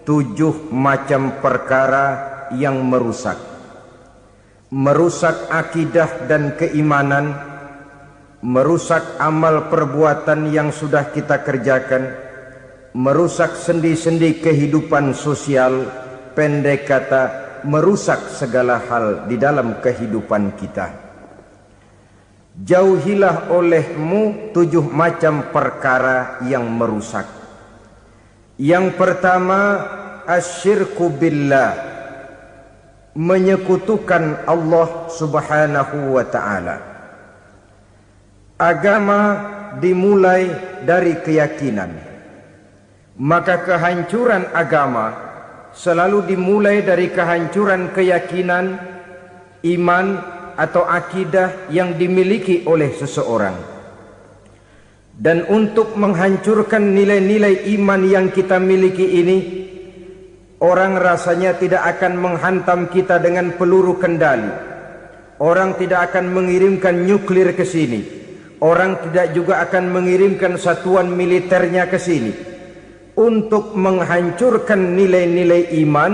7 macam perkara yang merusak akidah dan keimanan, merusak amal perbuatan yang sudah kita kerjakan, merusak sendi-sendi kehidupan sosial, pendek kata merusak segala hal di dalam kehidupan kita. Jauhilah olehmu 7 macam perkara yang merusak. Yang pertama, asyirku billah, menyekutukan Allah subhanahu wa ta'ala. Agama dimulai dari keyakinan, maka kehancuran agama selalu dimulai dari kehancuran keyakinan, iman atau akidah yang dimiliki oleh seseorang. Dan untuk menghancurkan nilai-nilai iman yang kita miliki ini, orang rasanya tidak akan menghantam kita dengan peluru kendali. Orang tidak akan mengirimkan nuklir ke sini. Orang tidak juga akan mengirimkan satuan militernya ke sini. Untuk menghancurkan nilai-nilai iman,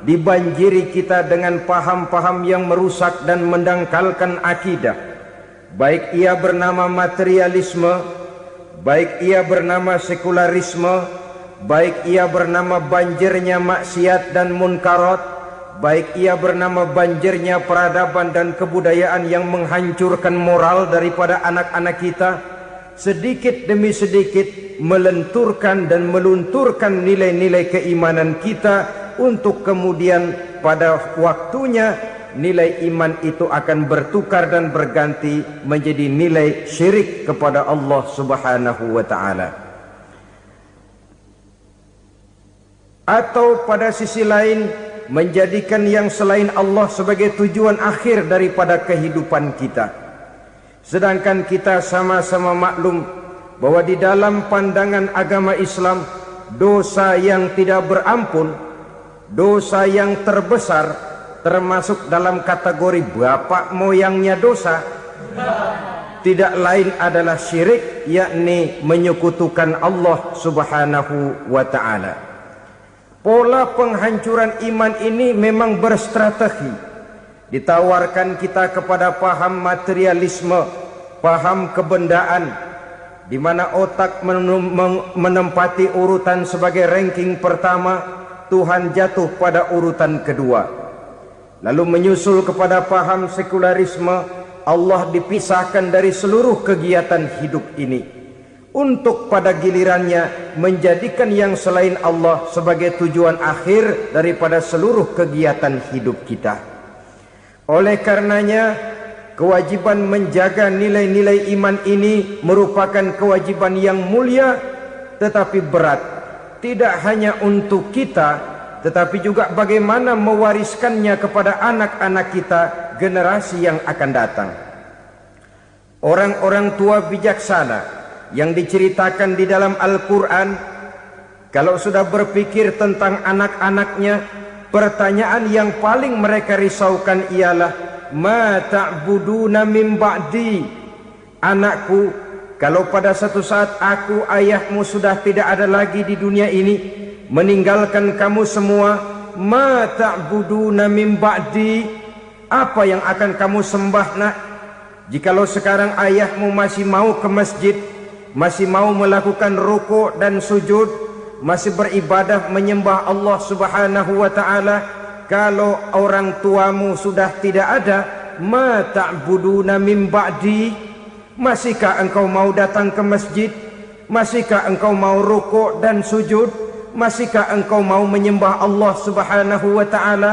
dibanjiri kita dengan paham-paham yang merusak dan mendangkalkan akidah. Baik ia bernama materialisme, baik ia bernama sekularisme, baik ia bernama banjirnya maksiat dan munkarat, baik ia bernama banjirnya peradaban dan kebudayaan yang menghancurkan moral daripada anak-anak kita, sedikit demi sedikit melenturkan dan melunturkan nilai-nilai keimanan kita, untuk kemudian pada waktunya nilai iman itu akan bertukar dan berganti menjadi nilai syirik kepada Allah subhanahu wa ta'ala. Atau pada sisi lain, menjadikan yang selain Allah sebagai tujuan akhir daripada kehidupan kita. Sedangkan kita sama-sama maklum bahwa di dalam pandangan agama Islam, dosa yang tidak berampun, dosa yang terbesar, termasuk dalam kategori bapak moyangnya dosa, tidak lain adalah syirik, yakni menyekutukan Allah subhanahu wa ta'ala. Pola penghancuran iman ini memang berstrategi. Ditawarkan kita kepada paham materialisme, paham kebendaan, di mana otak menempati urutan sebagai ranking pertama, Tuhan jatuh pada urutan kedua. Lalu menyusul kepada paham sekularisme, Allah dipisahkan dari seluruh kegiatan hidup ini, untuk pada gilirannya menjadikan yang selain Allah sebagai tujuan akhir daripada seluruh kegiatan hidup kita. Oleh karenanya, kewajiban menjaga nilai-nilai iman ini merupakan kewajiban yang mulia tetapi berat. Tidak hanya untuk kita, tetapi juga bagaimana mewariskannya kepada anak-anak kita, generasi yang akan datang. Orang-orang tua bijaksana yang diceritakan di dalam Al-Quran, kalau sudah berpikir tentang anak-anaknya, pertanyaan yang paling mereka risaukan ialah, ma ta'buduna min ba'di. Anakku, kalau pada satu saat aku, ayahmu sudah tidak ada lagi di dunia ini, meninggalkan kamu semua, ma ta'buduna min ba'di, apa yang akan kamu sembah nak? Jikalau sekarang ayahmu masih mau ke masjid, masih mau melakukan rukuk dan sujud, masih beribadah menyembah Allah subhanahu wa ta'ala, kalau orang tuamu sudah tidak ada, ma ta'buduna min ba'di, masihkah engkau mau datang ke masjid? Masihkah engkau mau rukuk dan sujud? Masihkah engkau mau menyembah Allah subhanahu wa ta'ala?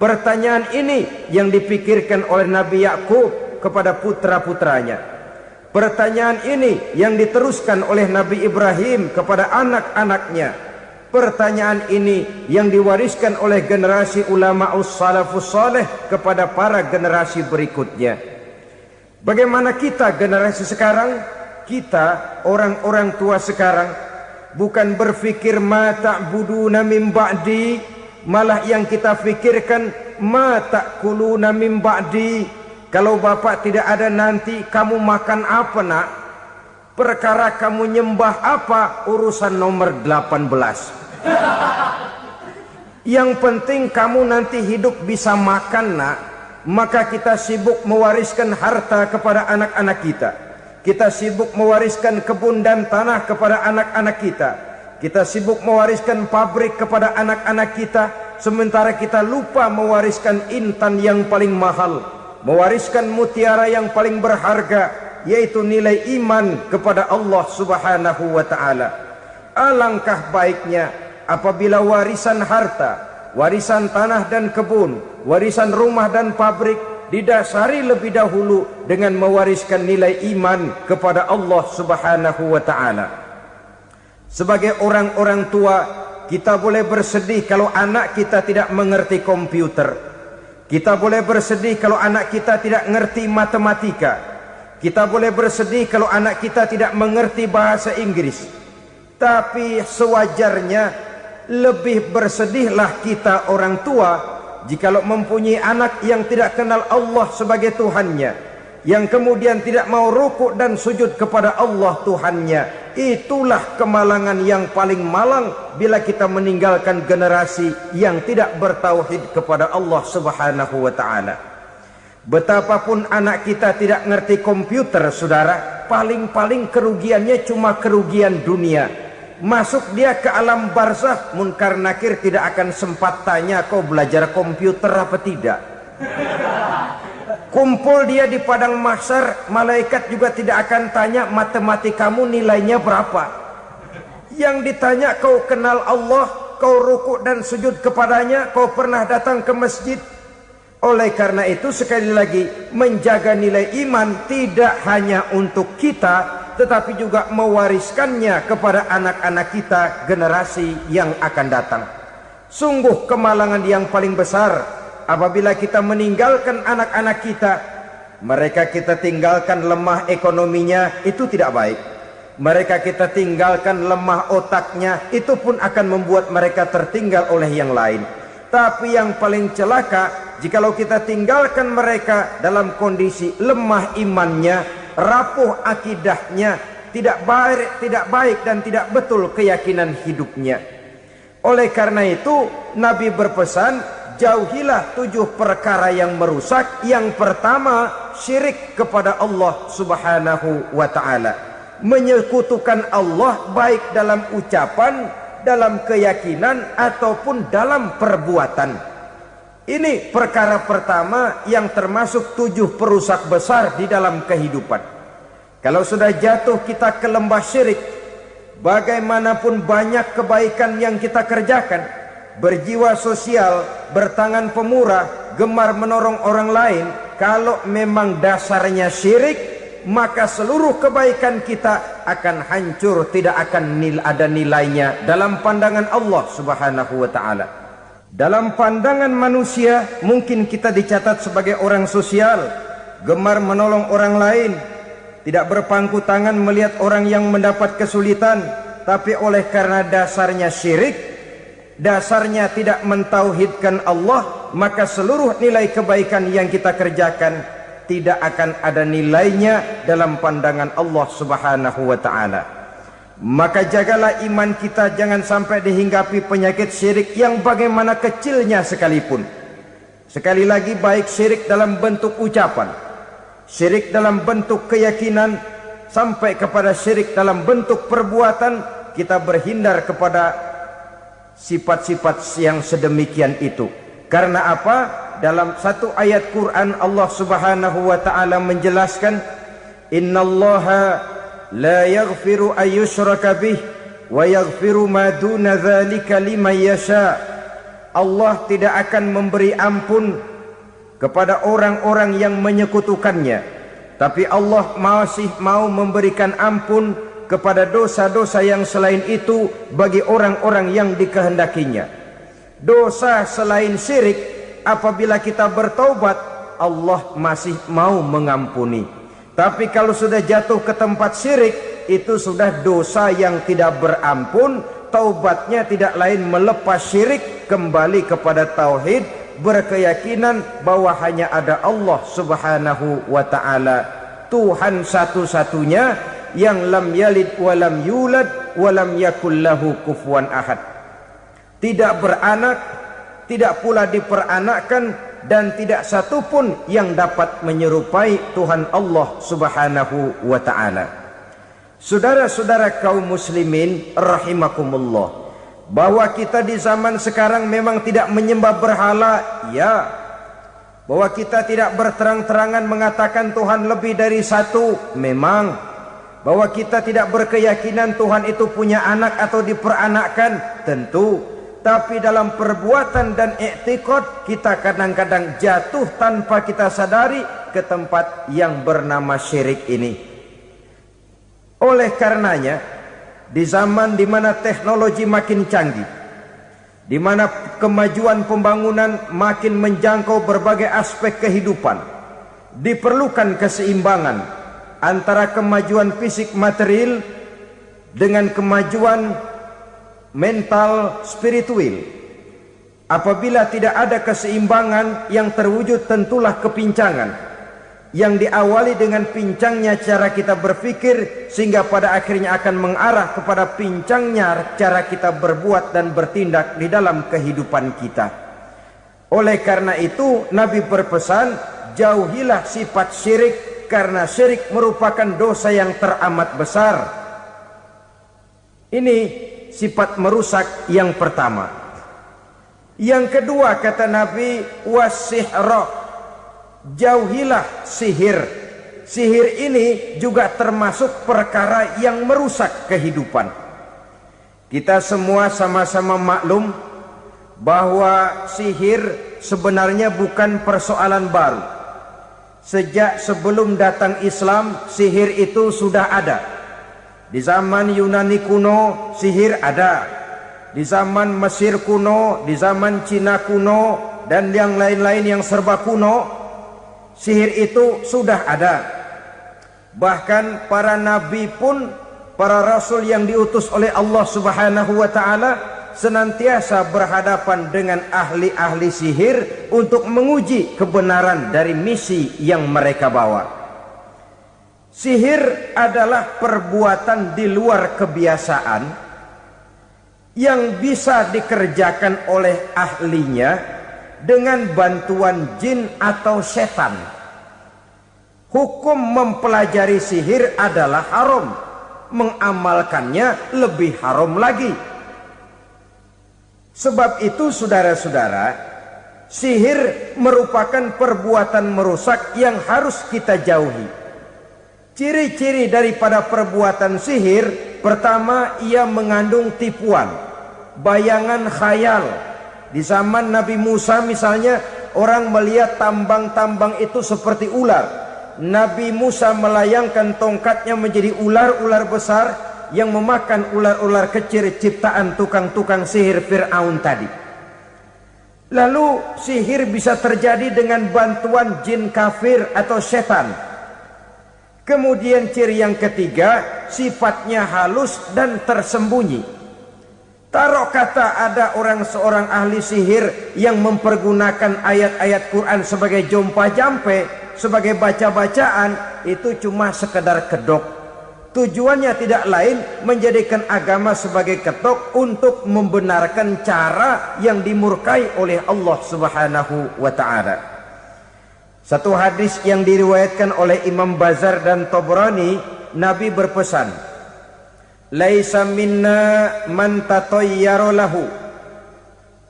Pertanyaan ini yang dipikirkan oleh Nabi Yakub kepada putra-putranya. Pertanyaan ini yang diteruskan oleh Nabi Ibrahim kepada anak-anaknya. Pertanyaan ini yang diwariskan oleh generasi ulama salafus saleh kepada para generasi berikutnya. Bagaimana kita generasi sekarang? Kita orang-orang tua sekarang bukan berfikir ma ta'buduna min ba'di, malah yang kita fikirkan ma ta'kuluna min ba'di. Kalau bapak tidak ada nanti kamu makan apa nak? Perkara kamu nyembah apa urusan nomor 18. Yang penting kamu nanti hidup bisa makan, nak. Maka kita sibuk mewariskan harta kepada anak-anak kita. Kita sibuk mewariskan kebun dan tanah kepada anak-anak kita. Kita sibuk mewariskan pabrik kepada anak-anak kita, sementara kita lupa mewariskan intan yang paling mahal, mewariskan mutiara yang paling berharga, yaitu nilai iman kepada Allah Subhanahu wa ta'ala. Alangkah baiknya apabila warisan harta, warisan tanah dan kebun, warisan rumah dan pabrik didasari lebih dahulu dengan mewariskan nilai iman kepada Allah Subhanahu wa ta'ala. Sebagai orang-orang tua, kita boleh bersedih kalau anak kita tidak mengerti komputer. Kita boleh bersedih kalau anak kita tidak mengerti matematika. Kita boleh bersedih kalau anak kita tidak mengerti bahasa Inggris. Tapi sewajarnya lebih bersedihlah kita orang tua jikalau mempunyai anak yang tidak kenal Allah sebagai Tuhannya, yang kemudian tidak mau rukuk dan sujud kepada Allah Tuhannya. Itulah kemalangan yang paling malang bila kita meninggalkan generasi yang tidak bertauhid kepada Allah Subhanahu wa ta'ala. Betapapun anak kita tidak ngerti komputer, saudara, paling-paling kerugiannya cuma kerugian dunia. Masuk dia ke alam barzakh, munkar nakir tidak akan sempat tanya kau belajar komputer apa tidak. Kumpul dia di padang mahsyar, malaikat juga tidak akan tanya matematikamu nilainya berapa. Yang ditanya kau kenal Allah, kau rukuk dan sujud kepadanya, kau pernah datang ke masjid. Oleh karena itu sekali lagi, menjaga nilai iman tidak hanya untuk kita, tetapi juga mewariskannya kepada anak-anak kita, generasi yang akan datang. Sungguh kemalangan yang paling besar apabila kita meninggalkan anak-anak kita. Mereka kita tinggalkan lemah ekonominya, itu tidak baik. Mereka kita tinggalkan lemah otaknya, itu pun akan membuat mereka tertinggal oleh yang lain. Tapi yang paling celaka, jikalau kita tinggalkan mereka dalam kondisi lemah imannya, rapuh akidahnya, tidak baik dan tidak betul keyakinan hidupnya. Oleh karena itu Nabi berpesan, jauhilah 7 perkara yang merusak. Yang pertama, syirik kepada Allah Subhanahu wa ta'ala. Menyekutukan Allah baik dalam ucapan, dalam keyakinan ataupun dalam perbuatan. Ini perkara pertama yang termasuk 7 perusak besar di dalam kehidupan. Kalau sudah jatuh kita ke lembah syirik, bagaimanapun banyak kebaikan yang kita kerjakan, berjiwa sosial, bertangan pemurah, gemar menolong orang lain, kalau memang dasarnya syirik, maka seluruh kebaikan kita akan hancur, tidak akan ada nilainya dalam pandangan Allah Subhanahu wa ta'ala. Dalam pandangan manusia mungkin kita dicatat sebagai orang sosial, gemar menolong orang lain, tidak berpangku tangan melihat orang yang mendapat kesulitan. Tapi oleh karena dasarnya syirik, dasarnya tidak mentauhidkan Allah, maka seluruh nilai kebaikan yang kita kerjakan tidak akan ada nilainya dalam pandangan Allah Subhanahu wa ta'ala. Maka jagalah iman kita, jangan sampai dihinggapi penyakit syirik yang bagaimana kecilnya sekalipun. Sekali lagi, baik syirik dalam bentuk ucapan, syirik dalam bentuk keyakinan, sampai kepada syirik dalam bentuk perbuatan, kita berhindar kepada sifat-sifat yang sedemikian itu. Karena apa? Dalam satu ayat Quran Allah Subhanahu wa ta'ala menjelaskan, innallaha la yaghfiru ayyushraka bih wa yaghfiru ma duna dzalika liman yasha. Allah tidak akan memberi ampun kepada orang-orang yang menyekutukannya, tapi Allah masih mau memberikan ampun kepada dosa-dosa yang selain itu bagi orang-orang yang dikehendakinya. Dosa selain syirik, apabila kita bertaubat, Allah masih mau mengampuni. Tapi kalau sudah jatuh ke tempat syirik, itu sudah dosa yang tidak berampun. Taubatnya tidak lain melepas syirik, kembali kepada tauhid, berkeyakinan bahwa hanya ada Allah Subhanahu wa ta'ala, Tuhan satu-satunya, yang lam yalid walam yulad walam yakul lahu kufuwan ahad. tidak beranak, tidak pula diperanakkan, dan tidak satupun yang dapat menyerupai Tuhan Allah Subhanahu wa ta'ala. Saudara-saudara kaum muslimin rahimakumullah, bahwa kita di zaman sekarang memang tidak menyembah berhala, ya. Bahwa kita tidak berterang-terangan mengatakan Tuhan lebih dari satu, memang. Bahwa kita tidak berkeyakinan Tuhan itu punya anak atau diperanakkan, tentu. Tapi dalam perbuatan dan i'tiqad kita kadang-kadang jatuh tanpa kita sadari ke tempat yang bernama syirik ini. Oleh karenanya, di zaman di mana teknologi makin canggih, di mana kemajuan pembangunan makin menjangkau berbagai aspek kehidupan, diperlukan keseimbangan antara kemajuan fisik material dengan kemajuan mental spiritual. Apabila tidak ada keseimbangan yang terwujud, tentulah kepincangan yang diawali dengan pincangnya cara kita berpikir, sehingga pada akhirnya akan mengarah kepada pincangnya cara kita berbuat dan bertindak di dalam kehidupan kita. Oleh karena itu Nabi berpesan, jauhilah sifat syirik, karena syirik merupakan dosa yang teramat besar. Ini sifat merusak yang pertama. Yang kedua kata Nabi, wasihra, jauhilah sihir. Sihir ini juga termasuk perkara yang merusak kehidupan. Kita semua sama-sama maklum bahwa sihir sebenarnya bukan persoalan baru. Sejak sebelum datang Islam, sihir itu sudah ada. Di zaman Yunani kuno, sihir ada. Di zaman Mesir kuno, di zaman Cina kuno, dan yang lain-lain yang serba kuno, sihir itu sudah ada. Bahkan para nabi pun, para rasul yang diutus oleh Allah Subhanahu wa ta'ala, senantiasa berhadapan dengan ahli-ahli sihir untuk menguji kebenaran dari misi yang mereka bawa. Sihir adalah perbuatan di luar kebiasaan yang bisa dikerjakan oleh ahlinya dengan bantuan jin atau setan. Hukum mempelajari sihir adalah haram, mengamalkannya lebih haram lagi. Sebab itu saudara-saudara, sihir merupakan perbuatan merusak yang harus kita jauhi. Ciri-ciri daripada perbuatan sihir, pertama, ia mengandung tipuan, bayangan khayal. Di zaman Nabi Musa misalnya, orang melihat tambang-tambang itu seperti ular. Nabi Musa melayangkan tongkatnya menjadi ular-ular besar yang memakan ular-ular kecil ciptaan tukang-tukang sihir Fir'aun tadi. Lalu sihir bisa terjadi dengan bantuan jin kafir atau setan. Kemudian ciri yang ketiga, sifatnya halus dan tersembunyi. Taruh kata ada seorang ahli sihir yang mempergunakan ayat-ayat Quran sebagai jompa-jampe, sebagai baca-bacaan, itu cuma sekedar kedok. Tujuannya tidak lain menjadikan agama sebagai ketok untuk membenarkan cara yang dimurkai oleh Allah Subhanahu wa ta'ala. Satu hadis yang diriwayatkan oleh Imam Bazar dan Tabrani, Nabi berpesan, laisa minna man tatayyara lahu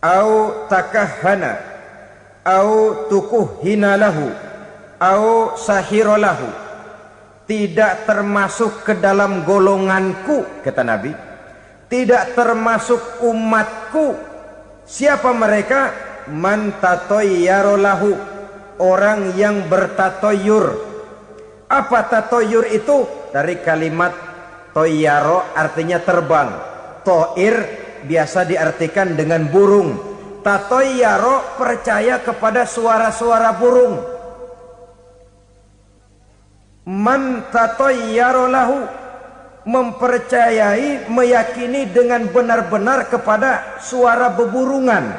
au takahhana au tukuhhina lahu au sahira lahu. Tidak termasuk ke dalam golonganku, kata Nabi. Tidak termasuk umatku. Siapa mereka? Man tatayyara lahu, orang yang bertatoyur. Apa tatoyur itu? Dari kalimat toyaro, artinya terbang. Toir biasa diartikan dengan burung. Tatoyaro percaya kepada suara-suara burung. Man tatoyaro lahu, mempercayai, meyakini dengan benar-benar kepada suara beburungan.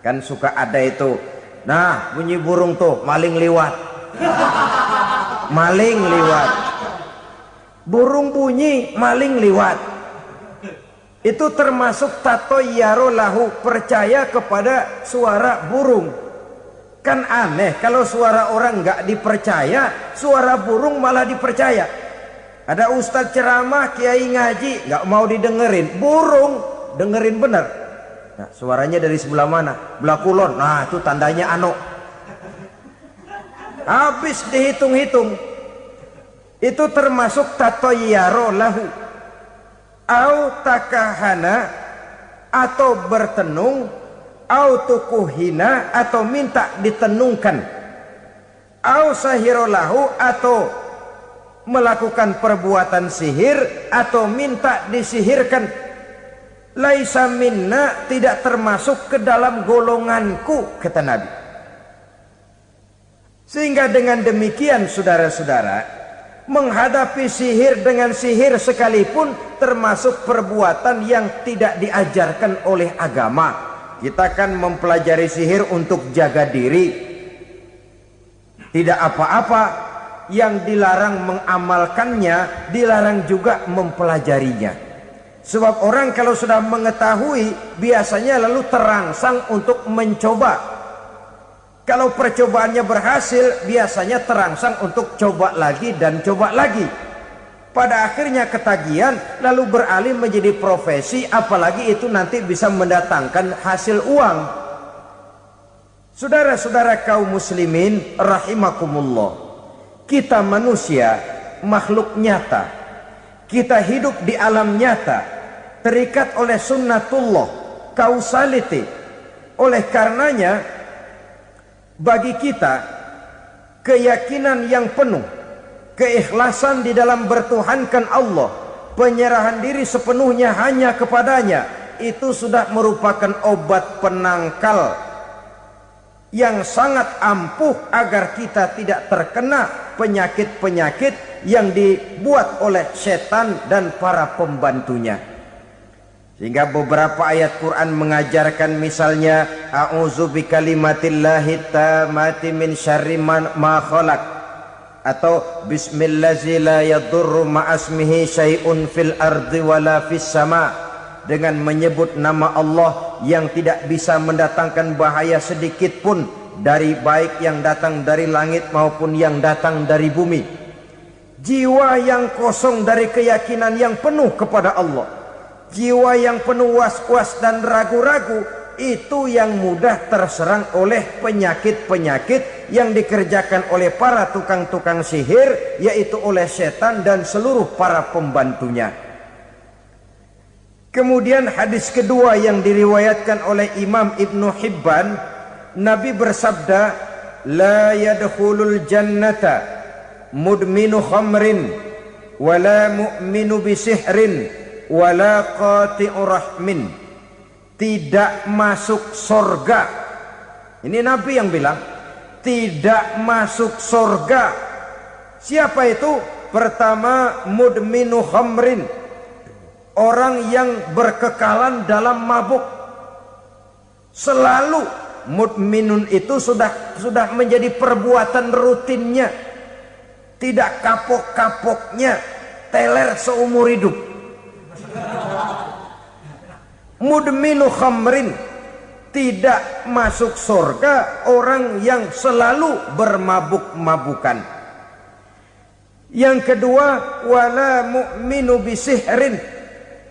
Kan suka ada itu, nah bunyi burung tuh, maling liwat. Maling liwat. Burung bunyi, maling liwat. Itu termasuk tatoyaro lahu, percaya kepada suara burung. Kan aneh kalau suara orang nggak dipercaya, suara burung malah dipercaya. Ada ustadz ceramah, kiai ngaji, nggak mau didengerin, burung dengerin bener. Nah, suaranya dari sebelah mana? Belah kulon. Nah, itu tandanya ano. Habis dihitung-hitung. Itu termasuk tatoyaro lahu. Au takahana, atau bertenung, au tukuhina, atau minta ditenungkan, au sahirolahu, atau melakukan perbuatan sihir, atau minta disihirkan. Laisa minna, tidak termasuk ke dalam golonganku, kata Nabi. Sehingga dengan demikian saudara-saudara, menghadapi sihir dengan sihir sekalipun termasuk perbuatan yang tidak diajarkan oleh agama. Kita kan mempelajari sihir untuk jaga diri, tidak apa-apa. Yang dilarang mengamalkannya, dilarang juga mempelajarinya. Sebab orang kalau sudah mengetahui, biasanya lalu terangsang untuk mencoba. Kalau percobaannya berhasil, biasanya terangsang untuk coba lagi dan coba lagi. Pada akhirnya ketagihan, lalu beralih menjadi profesi, apalagi itu nanti bisa mendatangkan hasil uang. Saudara-saudara kaum muslimin rahimakumullah, kita manusia makhluk nyata. Kita hidup di alam nyata, terikat oleh sunnatullah, causality. Oleh karenanya, bagi kita keyakinan yang penuh, keikhlasan di dalam bertuhankan Allah, penyerahan diri sepenuhnya hanya kepadanya, itu sudah merupakan obat penangkal yang sangat ampuh agar kita tidak terkena penyakit-penyakit yang dibuat oleh setan dan para pembantunya. Sehingga beberapa ayat Quran mengajarkan, misalnya a'udzu bikalimatillahi tammati min syarri ma khalaq, atau bismillazi la yadurru ma'asmihi syai'un fil ardi wala fis sama, dengan menyebut nama Allah yang tidak bisa mendatangkan bahaya sedikit pun, dari baik yang datang dari langit maupun yang datang dari bumi. Jiwa yang kosong dari keyakinan yang penuh kepada Allah, jiwa yang penuh was-was dan ragu-ragu, itu yang mudah terserang oleh penyakit-penyakit yang dikerjakan oleh para tukang-tukang sihir, yaitu oleh setan dan seluruh para pembantunya. Kemudian hadis kedua yang diriwayatkan oleh Imam Ibnu Hibban, Nabi bersabda, la yadkhulul jannata mudminu khamrin wala mu'minu bisihrin wala qati'u rahmin. Tidak masuk surga. Ini Nabi yang bilang, tidak masuk surga. Siapa itu? Pertama, mudminu khamrin, orang yang berkekalan dalam mabuk. Selalu mudminun itu sudah menjadi perbuatan rutinnya, tidak kapok-kapoknya, teler seumur hidup. Mudminu khamrin, tidak masuk surga orang yang selalu bermabuk-mabukan. Yang kedua, wala mu'minu bisihrin,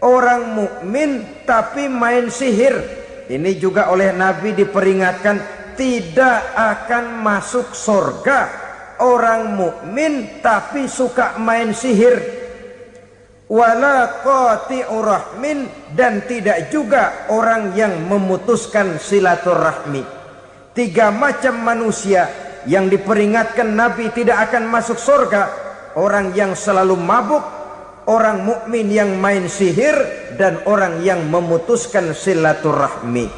orang mukmin tapi main sihir. Ini juga oleh Nabi diperingatkan, tidak akan masuk surga orang mukmin tapi suka main sihir. Wala qati'u rahmin, dan tidak juga orang yang memutuskan silaturahmi. Tiga macam manusia yang diperingatkan Nabi tidak akan masuk surga: orang yang selalu mabuk, orang mukmin yang main sihir, dan orang yang memutuskan silaturahmi.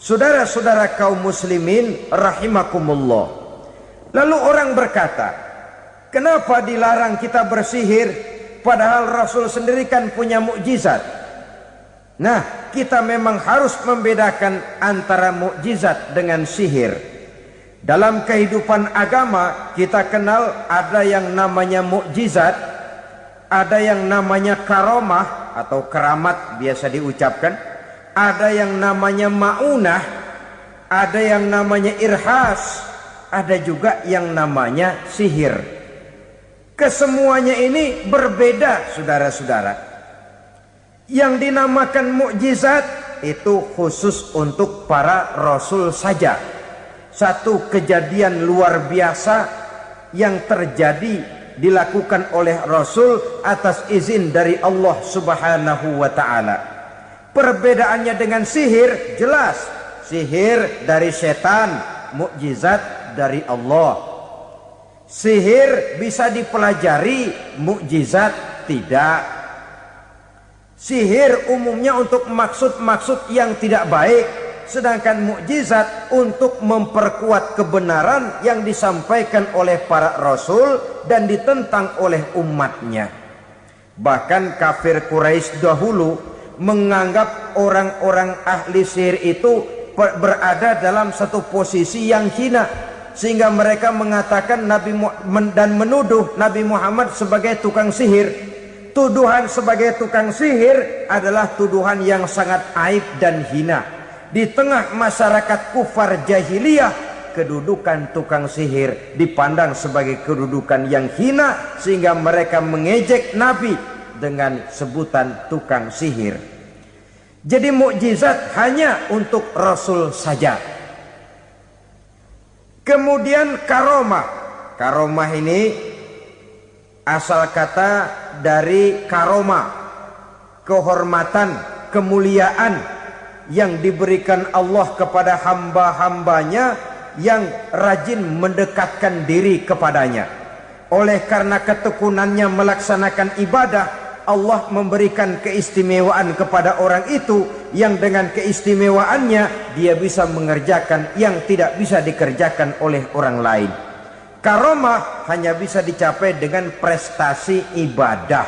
Saudara-saudara kaum muslimin rahimakumullah. Lalu orang berkata, kenapa dilarang kita bersihir? Padahal Rasul sendiri kan punya mukjizat. Nah, kita memang harus membedakan antara mukjizat dengan sihir. Dalam kehidupan agama kita kenal ada yang namanya mukjizat, Ada yang namanya karomah atau keramat biasa diucapkan. Ada yang namanya maunah. Ada yang namanya irhas. Ada juga yang namanya sihir. Kesemuanya ini berbeda, saudara-saudara. Yang dinamakan mukjizat itu khusus untuk para rasul saja. Satu kejadian luar biasa yang terjadi dilakukan oleh Rasul atas izin dari Allah Subhanahu wa ta'ala. Perbedaannya dengan sihir jelas. Sihir dari setan, mukjizat dari Allah. Sihir bisa dipelajari, mukjizat tidak. Sihir umumnya untuk maksud-maksud yang tidak baik, sedangkan mukjizat untuk memperkuat kebenaran yang disampaikan oleh para rasul dan ditentang oleh umatnya. Bahkan kafir Quraisy dahulu menganggap orang-orang ahli sihir itu berada dalam satu posisi yang hina, sehingga mereka mengatakan dan menuduh Nabi Muhammad sebagai tukang sihir. Tuduhan sebagai tukang sihir adalah tuduhan yang sangat aib dan hina. Di tengah masyarakat kufar jahiliyah, kedudukan tukang sihir dipandang sebagai kedudukan yang hina, sehingga mereka mengejek Nabi dengan sebutan tukang sihir. Jadi mukjizat hanya untuk Rasul saja. Kemudian karomah. Karomah ini asal kata dari karoma, kehormatan, kemuliaan yang diberikan Allah kepada hamba-hambanya yang rajin mendekatkan diri kepadanya. Oleh karena ketekunannya melaksanakan ibadah, Allah memberikan keistimewaan kepada orang itu, yang dengan keistimewaannya dia bisa mengerjakan yang tidak bisa dikerjakan oleh orang lain. Karomah hanya bisa dicapai dengan prestasi ibadah.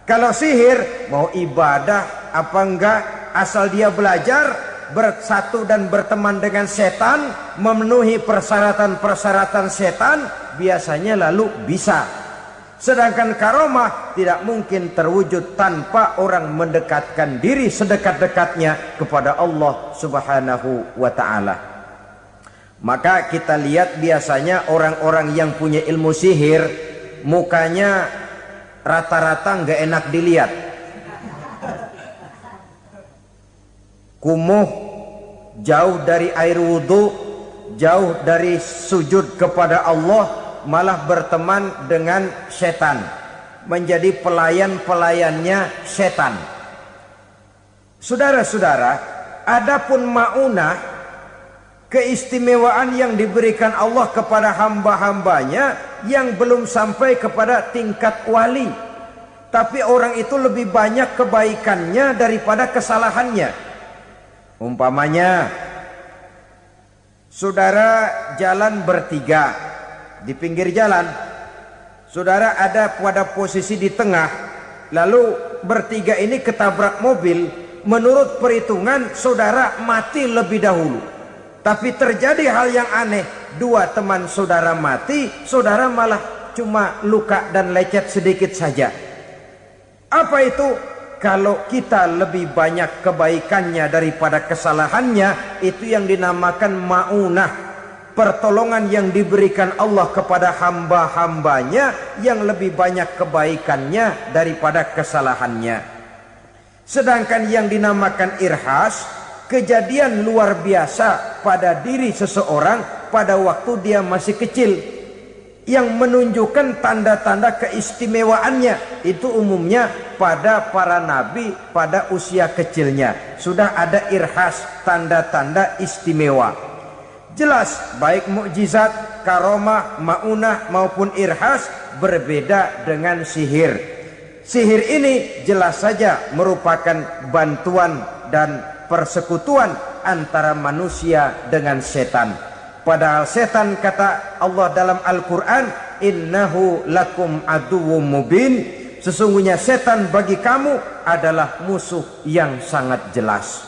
Kalau sihir mau ibadah apa enggak, asal dia belajar, bersatu dan berteman dengan setan, memenuhi persyaratan-persyaratan setan, biasanya lalu bisa. Sedangkan karomah tidak mungkin terwujud tanpa orang mendekatkan diri sedekat-dekatnya kepada Allah Subhanahu wa ta'ala. Maka kita lihat biasanya orang-orang yang punya ilmu sihir, mukanya rata-rata nggak enak dilihat. Kumuh, jauh dari air wudhu, jauh dari sujud kepada Allah, malah berteman dengan setan, menjadi pelayan-pelayannya setan. Saudara-saudara, adapun maunah, keistimewaan yang diberikan Allah kepada hamba-hambanya yang belum sampai kepada tingkat wali, tapi orang itu lebih banyak kebaikannya daripada kesalahannya. Umpamanya, saudara jalan bertiga di pinggir jalan, saudara ada pada posisi di tengah, lalu bertiga ini ketabrak mobil. Menurut perhitungan saudara mati lebih dahulu, tapi terjadi hal yang aneh, dua teman saudara mati, saudara malah cuma luka dan lecet sedikit saja. Apa itu? Kalau kita lebih banyak kebaikannya daripada kesalahannya, itu yang dinamakan maunah, pertolongan yang diberikan Allah kepada hamba-hambanya yang lebih banyak kebaikannya daripada kesalahannya. Sedangkan yang dinamakan irhas, kejadian luar biasa pada diri seseorang pada waktu dia masih kecil, yang menunjukkan tanda-tanda keistimewaannya. Itu umumnya pada para nabi pada usia kecilnya sudah ada irhas, tanda-tanda istimewa. Jelas baik mukjizat, karomah, maunah maupun irhas berbeda dengan sihir. Sihir ini jelas saja merupakan bantuan dan persekutuan antara manusia dengan setan. Padahal setan, kata Allah dalam Al-Quran, innahu lakum aduwwum mubin, sesungguhnya setan bagi kamu adalah musuh yang sangat jelas.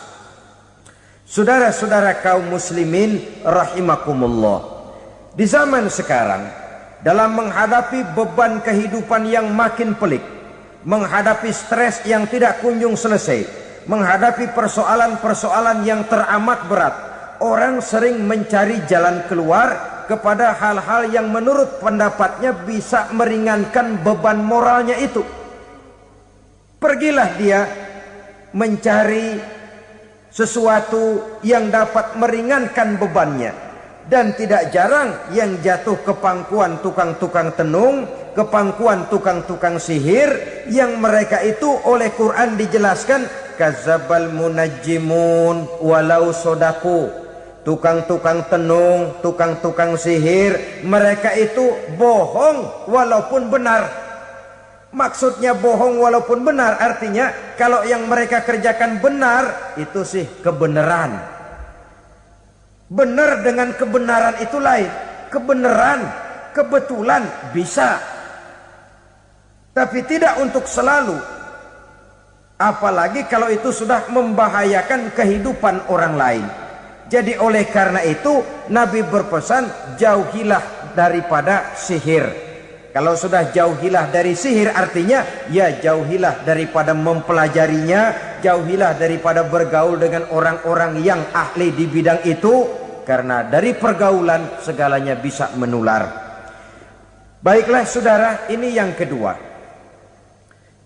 Saudara-saudara kaum muslimin rahimakumullah, di zaman sekarang dalam menghadapi beban kehidupan yang makin pelik, menghadapi stres yang tidak kunjung selesai, menghadapi persoalan-persoalan yang teramat berat, orang sering mencari jalan keluar kepada hal-hal yang menurut pendapatnya bisa meringankan beban moralnya itu. Pergilah dia mencari sesuatu yang dapat meringankan bebannya. Dan tidak jarang yang jatuh ke pangkuan tukang-tukang tenung, ke pangkuan tukang-tukang sihir, yang mereka itu oleh Quran dijelaskan kadzabal munajjimun walau sodaku. Tukang-tukang tenung, tukang-tukang sihir, mereka itu bohong walaupun benar. Maksudnya bohong walaupun benar artinya kalau yang mereka kerjakan benar itu sih kebenaran. Benar dengan kebenaran itu lain. Kebenaran, kebetulan bisa, tapi tidak untuk selalu. Apalagi kalau itu sudah membahayakan kehidupan orang lain. Jadi oleh karena itu Nabi berpesan jauhilah daripada sihir. Kalau sudah jauhilah dari sihir artinya ya jauhilah daripada mempelajarinya, jauhilah daripada bergaul dengan orang-orang yang ahli di bidang itu, karena dari pergaulan segalanya bisa menular. Baiklah saudara, ini yang kedua.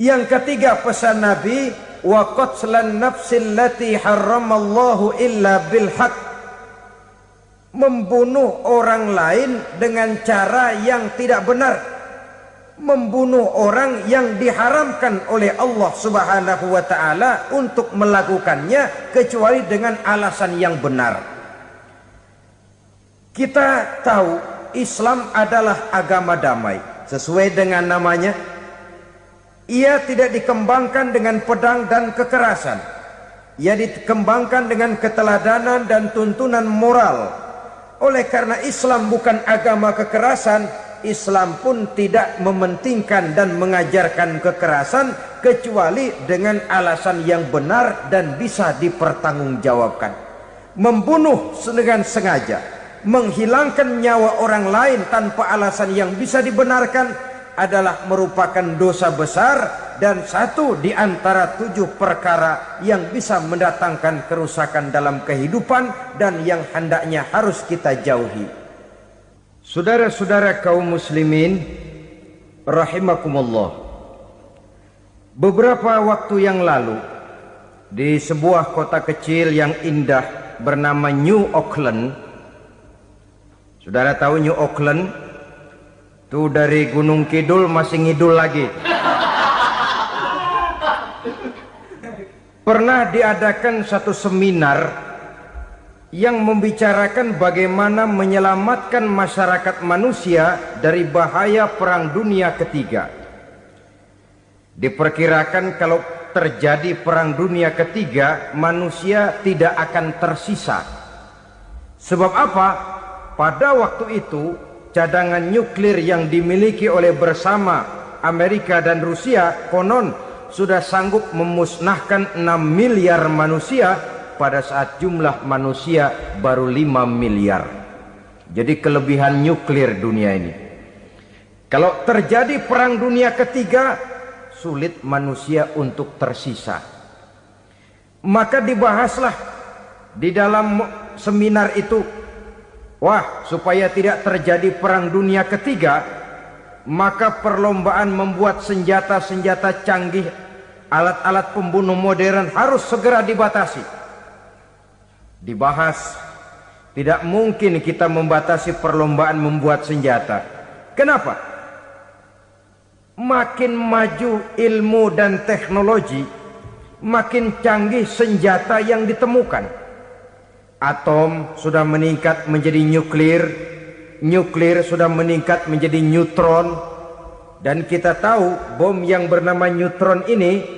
Yang ketiga pesan Nabi, wa qatlan nafsil lati harramallahu illa bil haq. Membunuh orang lain dengan cara yang tidak benar. Membunuh orang yang diharamkan oleh Allah Subhanahu wa taala untuk melakukannya kecuali dengan alasan yang benar. Kita tahu Islam adalah agama damai. Sesuai dengan namanya, ia tidak dikembangkan dengan pedang dan kekerasan. Ia dikembangkan dengan keteladanan dan tuntunan moral. Oleh karena Islam bukan agama kekerasan, Islam pun tidak mementingkan dan mengajarkan kekerasan kecuali dengan alasan yang benar dan bisa dipertanggungjawabkan. Membunuh dengan sengaja, menghilangkan nyawa orang lain tanpa alasan yang bisa dibenarkan adalah merupakan dosa besar dan satu di antara 7 perkara yang bisa mendatangkan kerusakan dalam kehidupan dan yang hendaknya harus kita jauhi. Saudara-saudara kaum muslimin rahimakumullah, beberapa waktu yang lalu di sebuah kota kecil yang indah bernama New Auckland. Saudara tahu New Auckland? Itu dari Gunung Kidul masih ngidul lagi. Pernah diadakan satu seminar yang membicarakan bagaimana menyelamatkan masyarakat manusia dari bahaya Perang Dunia Ketiga. Diperkirakan kalau terjadi Perang Dunia Ketiga, manusia tidak akan tersisa. Sebab apa? Pada waktu itu cadangan nuklir yang dimiliki oleh bersama Amerika dan Rusia konon sudah sanggup memusnahkan 6 miliar manusia pada saat jumlah manusia baru 5 miliar. Jadi kelebihan nuklir dunia ini. Kalau terjadi Perang Dunia Ketiga, sulit manusia untuk tersisa. Maka dibahaslah di dalam seminar itu, wah, supaya tidak terjadi Perang Dunia Ketiga, maka perlombaan membuat senjata-senjata canggih, alat-alat pembunuh modern harus segera dibatasi. Dibahas, tidak mungkin kita membatasi perlombaan membuat senjata. Kenapa? Makin maju ilmu dan teknologi, makin canggih senjata yang ditemukan. Atom sudah meningkat menjadi nuklir, nuklir sudah meningkat menjadi neutron, dan kita tahu bom yang bernama neutron ini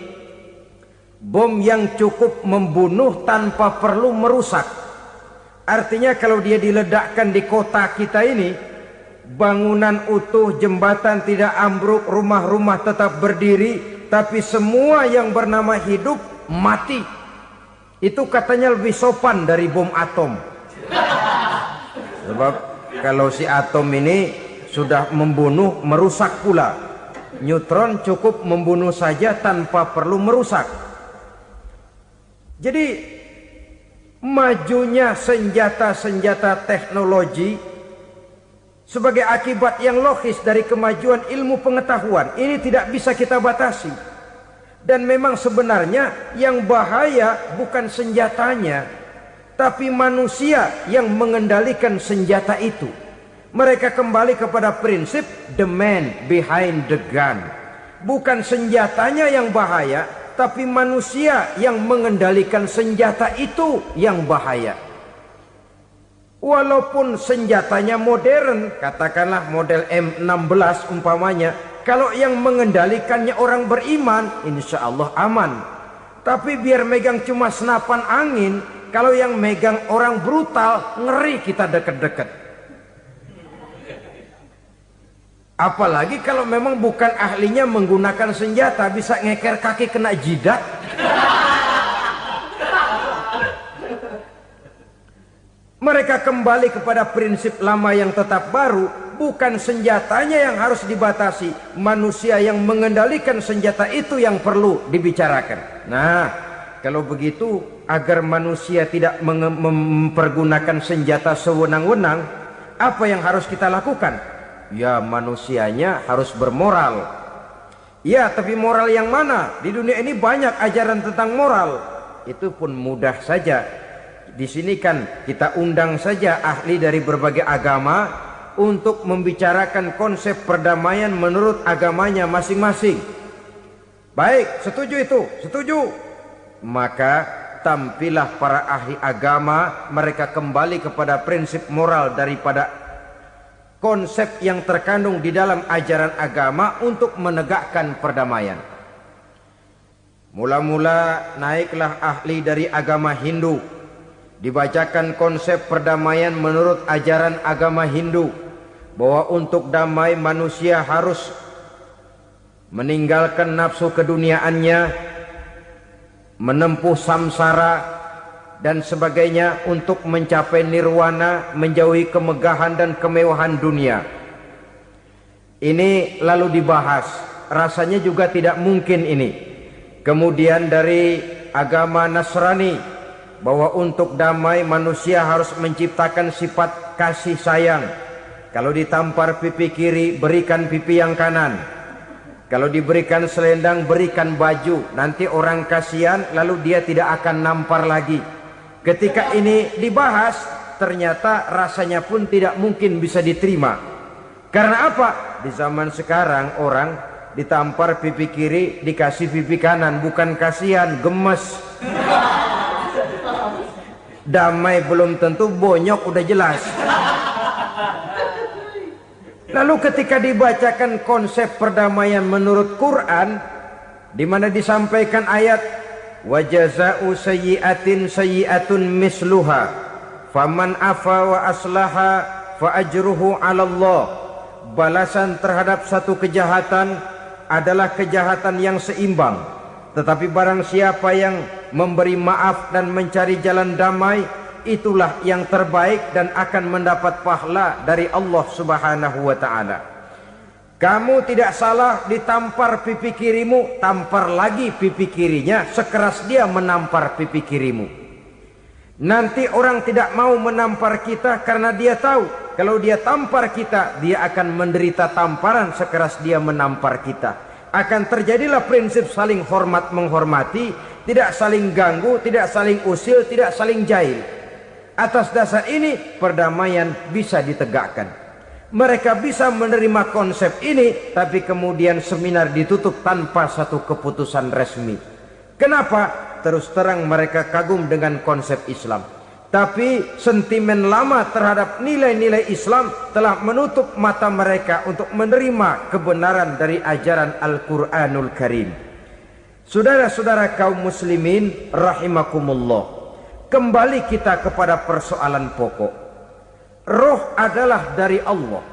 bom yang cukup membunuh tanpa perlu merusak. Artinya kalau dia diledakkan di kota kita ini, bangunan utuh, jembatan tidak ambruk, rumah-rumah tetap berdiri, tapi semua yang bernama hidup mati. Itu katanya lebih sopan dari bom atom. Sebab kalau si atom ini sudah membunuh, merusak pula. Neutron cukup membunuh saja tanpa perlu merusak. Jadi majunya senjata-senjata teknologi sebagai akibat yang logis dari kemajuan ilmu pengetahuan ini tidak bisa kita batasi. Dan memang sebenarnya yang bahaya bukan senjatanya, tapi manusia yang mengendalikan senjata itu. Mereka kembali kepada prinsip the man behind the gun. Bukan senjatanya yang bahaya, tapi manusia yang mengendalikan senjata itu yang bahaya. Walaupun senjatanya modern, katakanlah model M16 umpamanya, kalau yang mengendalikannya orang beriman, insya Allah aman. Tapi biar megang cuma senapan angin, kalau yang megang orang brutal, ngeri kita deket-deket. Apalagi kalau memang bukan ahlinya menggunakan senjata, bisa ngeker kaki kena jidat. Mereka kembali kepada prinsip lama yang tetap baru. Bukan senjatanya yang harus dibatasi, manusia yang mengendalikan senjata itu yang perlu dibicarakan. Nah, kalau begitu, agar manusia tidak mempergunakan senjata sewenang-wenang, apa yang harus kita lakukan? Ya, manusianya harus bermoral. Ya, tapi moral yang mana? Di dunia ini banyak ajaran tentang moral. Itu pun mudah saja. Di sini kan kita undang saja ahli dari berbagai agama untuk membicarakan konsep perdamaian menurut agamanya masing-masing. Baik, setuju itu? Setuju. Maka tampillah para ahli agama, mereka kembali kepada prinsip moral daripada konsep yang terkandung di dalam ajaran agama untuk menegakkan perdamaian. Mula-mula naiklah ahli dari agama Hindu, dibacakan konsep perdamaian menurut ajaran agama Hindu, bahwa untuk damai manusia harus meninggalkan nafsu keduniaannya, menempuh samsara dan sebagainya untuk mencapai nirwana, menjauhi kemegahan dan kemewahan dunia. Ini lalu dibahas, rasanya juga tidak mungkin ini. Kemudian dari agama Nasrani, bahwa untuk damai manusia harus menciptakan sifat kasih sayang. Kalau ditampar pipi kiri, berikan pipi yang kanan. Kalau diberikan selendang, berikan baju. Nanti orang kasihan, lalu dia tidak akan nampar lagi. Ketika ini dibahas, ternyata rasanya pun tidak mungkin bisa diterima. Karena apa? Di zaman sekarang orang ditampar pipi kiri, dikasih pipi kanan. Bukan kasihan, gemes. Damai belum tentu, bonyok udah jelas. Lalu ketika dibacakan konsep perdamaian menurut Quran, di mana disampaikan ayat wa jazaa'u sayyi'atin sayyi'atun misluha faman afa wa aslaha fa ajruhu 'ala Allah. Balasan terhadap satu kejahatan adalah kejahatan yang seimbang, tetapi barang siapa yang memberi maaf dan mencari jalan damai, itulah yang terbaik dan akan mendapat pahala dari Allah Subhanahu wa ta'ala. Kamu tidak salah ditampar pipi kirimu, tampar lagi pipi kirinya sekeras dia menampar pipi kirimu. Nanti orang tidak mau menampar kita karena dia tahu kalau dia tampar kita, dia akan menderita tamparan sekeras dia menampar kita. Akan terjadilah prinsip saling hormat menghormati, tidak saling ganggu, tidak saling usil, tidak saling jahil. Atas dasar ini perdamaian bisa ditegakkan. Mereka bisa menerima konsep ini, tapi kemudian seminar ditutup tanpa satu keputusan resmi. Kenapa? Terus terang mereka kagum dengan konsep Islam, tapi sentimen lama terhadap nilai-nilai Islam telah menutup mata mereka untuk menerima kebenaran dari ajaran Al-Quranul Karim. Saudara-saudara kaum muslimin rahimakumullah, kembali kita kepada persoalan pokok. Roh adalah dari Allah.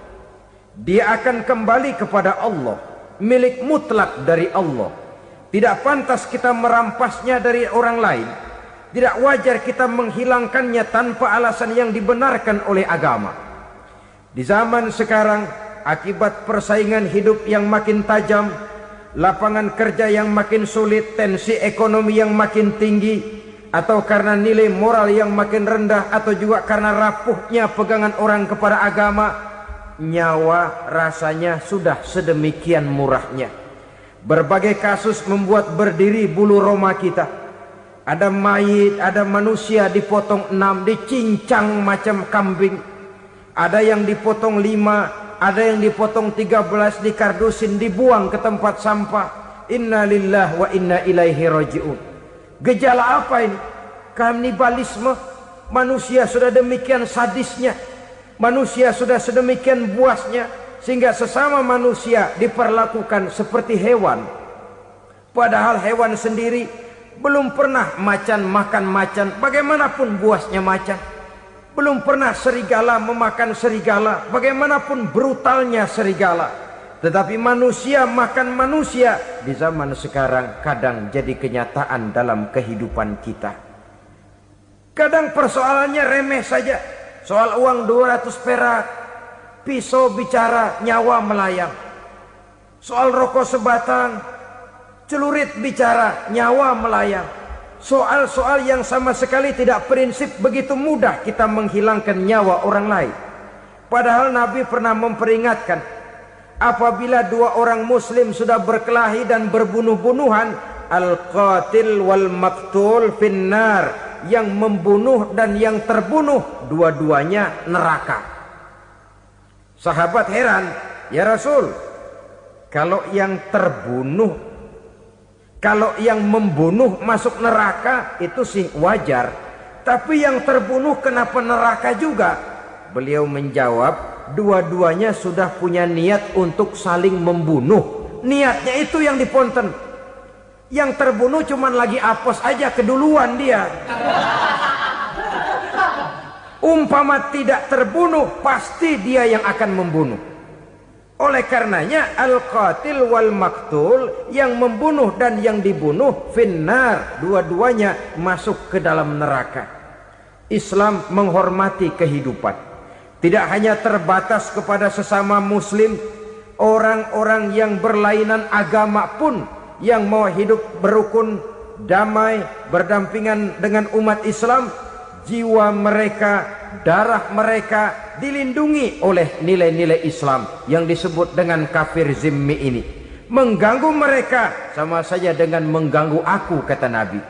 Dia akan kembali kepada Allah, milik mutlak dari Allah. Tidak pantas kita merampasnya dari orang lain. Tidak wajar kita menghilangkannya tanpa alasan yang dibenarkan oleh agama. Di zaman sekarang akibat persaingan hidup yang makin tajam, lapangan kerja yang makin sulit, tensi ekonomi yang makin tinggi, atau karena nilai moral yang makin rendah, atau juga karena rapuhnya pegangan orang kepada agama, nyawa rasanya sudah sedemikian murahnya. Berbagai kasus membuat berdiri bulu roma kita. Ada mayit, ada manusia dipotong 6, dicincang macam kambing. Ada yang dipotong 5, ada yang dipotong 13, dikardusin, dibuang ke tempat sampah. Inna lillahi wa inna ilaihi raji'un. Gejala apa ini? Kanibalisme. Manusia sudah demikian sadisnya, manusia sudah sedemikian buasnya, sehingga sesama manusia diperlakukan seperti hewan. Padahal hewan sendiri belum pernah macan makan macan, bagaimanapun buasnya macan. Belum pernah serigala memakan serigala, bagaimanapun brutalnya serigala. Tetapi manusia makan manusia di zaman sekarang kadang jadi kenyataan dalam kehidupan kita. Kadang persoalannya remeh saja. Soal uang 200 perak, pisau bicara, nyawa melayang. Soal rokok sebatang, celurit bicara, nyawa melayang. Soal-soal yang sama sekali tidak prinsip, begitu mudah kita menghilangkan nyawa orang lain. Padahal Nabi pernah memperingatkan, apabila dua orang muslim sudah berkelahi dan berbunuh-bunuhan, al-qatil wal maktul finnar, yang membunuh dan yang terbunuh dua-duanya neraka. Sahabat heran, ya Rasul, kalau yang terbunuh, kalau yang membunuh masuk neraka itu sih wajar, tapi yang terbunuh kenapa neraka juga? Beliau menjawab, dua-duanya sudah punya niat untuk saling membunuh. Niatnya itu yang diponten. Yang terbunuh cuman lagi apes aja, keduluan dia. Umpama tidak terbunuh, pasti dia yang akan membunuh. Oleh karenanya al-qatil wal maktul, yang membunuh dan yang dibunuh finnar, dua-duanya masuk ke dalam neraka. Islam menghormati kehidupan, tidak hanya terbatas kepada sesama muslim. Orang-orang yang berlainan agama pun yang mau hidup berukun, damai, berdampingan dengan umat Islam, jiwa mereka, darah mereka dilindungi oleh nilai-nilai Islam yang disebut dengan kafir zimmi ini. Mengganggu mereka sama saja dengan mengganggu aku, kata Nabi.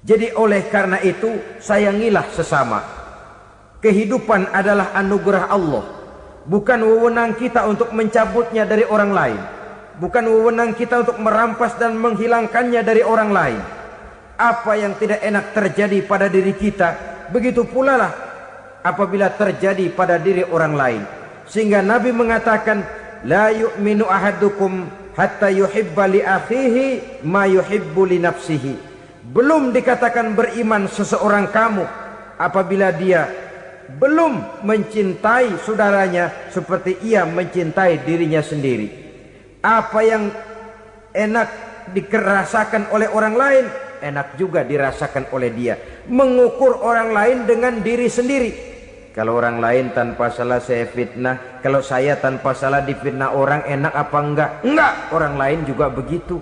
Jadi oleh karena itu sayangilah sesama. Kehidupan adalah anugerah Allah, bukan wewenang kita untuk mencabutnya dari orang lain, bukan wewenang kita untuk merampas dan menghilangkannya dari orang lain. Apa yang tidak enak terjadi pada diri kita, begitu pula lah apabila terjadi pada diri orang lain. Sehingga Nabi mengatakan, la yu'minu ahadukum hatta yuhibba li akhihi ma yuhibbu li nafsihi. Belum dikatakan beriman seseorang kamu apabila dia belum mencintai saudaranya seperti ia mencintai dirinya sendiri. Apa yang enak dirasakan oleh orang lain, enak juga dirasakan oleh dia. Mengukur orang lain dengan diri sendiri. Kalau orang lain tanpa salah saya fitnah, kalau saya tanpa salah difitnah orang, enak apa enggak? Enggak, orang lain juga begitu.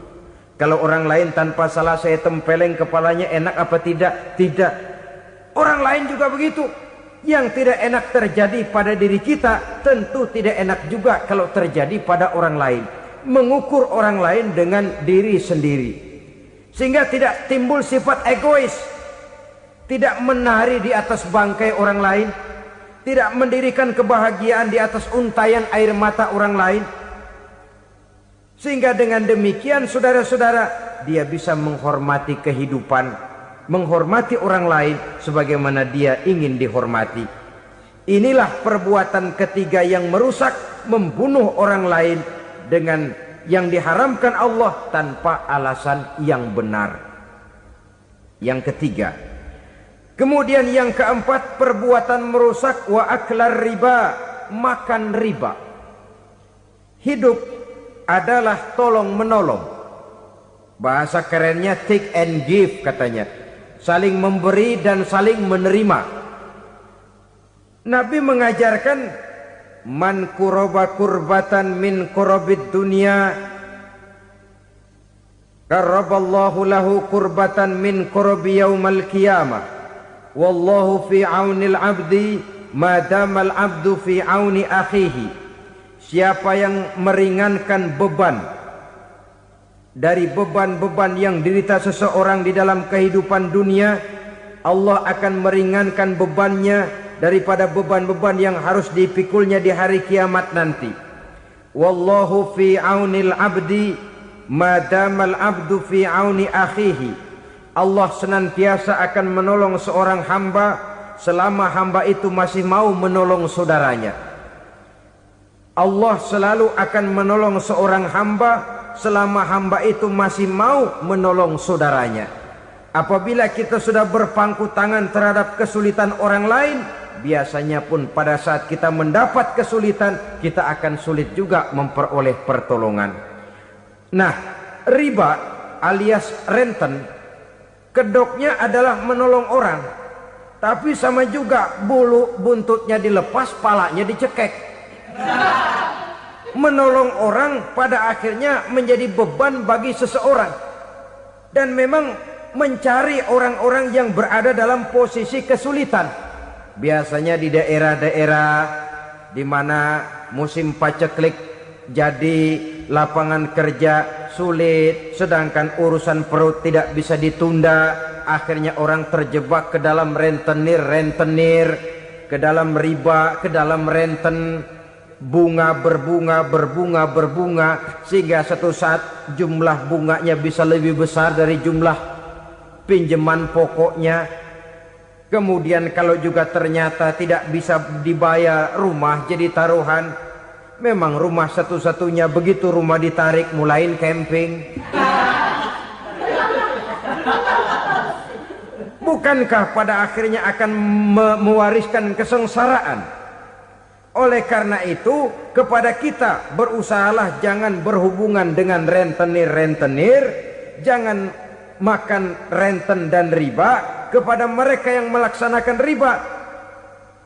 Kalau orang lain tanpa salah saya tempeleng kepalanya, enak apa tidak? Tidak. Orang lain juga begitu. Yang tidak enak terjadi pada diri kita, tentu tidak enak juga kalau terjadi pada orang lain. Mengukur orang lain dengan diri sendiri, sehingga tidak timbul sifat egois, tidak menari di atas bangkai orang lain, tidak mendirikan kebahagiaan di atas untayan air mata orang lain. Sehingga dengan demikian saudara-saudara, dia bisa menghormati kehidupan, menghormati orang lain sebagaimana dia ingin dihormati. Inilah perbuatan ketiga yang merusak, membunuh orang lain dengan yang diharamkan Allah tanpa alasan yang benar. Yang ketiga. Kemudian yang keempat, perbuatan merusak wa aklar riba, makan riba. Hidup adalah tolong menolong. Bahasa kerennya take and give katanya. Saling memberi dan saling menerima. Nabi mengajarkan man kuraba kurbatan min kurabid dunya karaballahu lahu kurbatan min kurabi yaumal qiyamah. Wallahu fi aunil abdi madamal abdu fi auni akhihi. Siapa yang meringankan beban dari beban-beban yang dirita seseorang di dalam kehidupan dunia, Allah akan meringankan bebannya daripada beban-beban yang harus dipikulnya di hari kiamat nanti. Wallahu fi aunil abdi madamal abdu fi auni akhihi. Allah senantiasa akan menolong seorang hamba selama hamba itu masih mau menolong saudaranya. Allah selalu akan menolong seorang hamba selama hamba itu masih mau menolong saudaranya. Apabila kita sudah berpangku tangan terhadap kesulitan orang lain, biasanya pun pada saat kita mendapat kesulitan, kita akan sulit juga memperoleh pertolongan. Nah, riba alias renten, kedoknya adalah menolong orang, tapi sama juga bulu buntutnya dilepas, palanya dicekek. Menolong orang pada akhirnya menjadi beban bagi seseorang, dan memang mencari orang-orang yang berada dalam posisi kesulitan. Biasanya di daerah-daerah di mana musim paceklik jadi lapangan kerja sulit, sedangkan urusan perut tidak bisa ditunda, akhirnya orang terjebak ke dalam rentenir, ke dalam riba, ke dalam renten, bunga berbunga, sehingga satu saat jumlah bunganya bisa lebih besar dari jumlah pinjaman pokoknya. Kemudian kalau juga ternyata tidak bisa dibayar, rumah jadi taruhan. Memang rumah satu-satunya, begitu rumah ditarik mulain camping. Bukankah pada akhirnya akan mewariskan kesengsaraan? Oleh karena itu, kepada kita berusahalah jangan berhubungan dengan rentenir, jangan makan renten dan riba. Kepada mereka yang melaksanakan riba,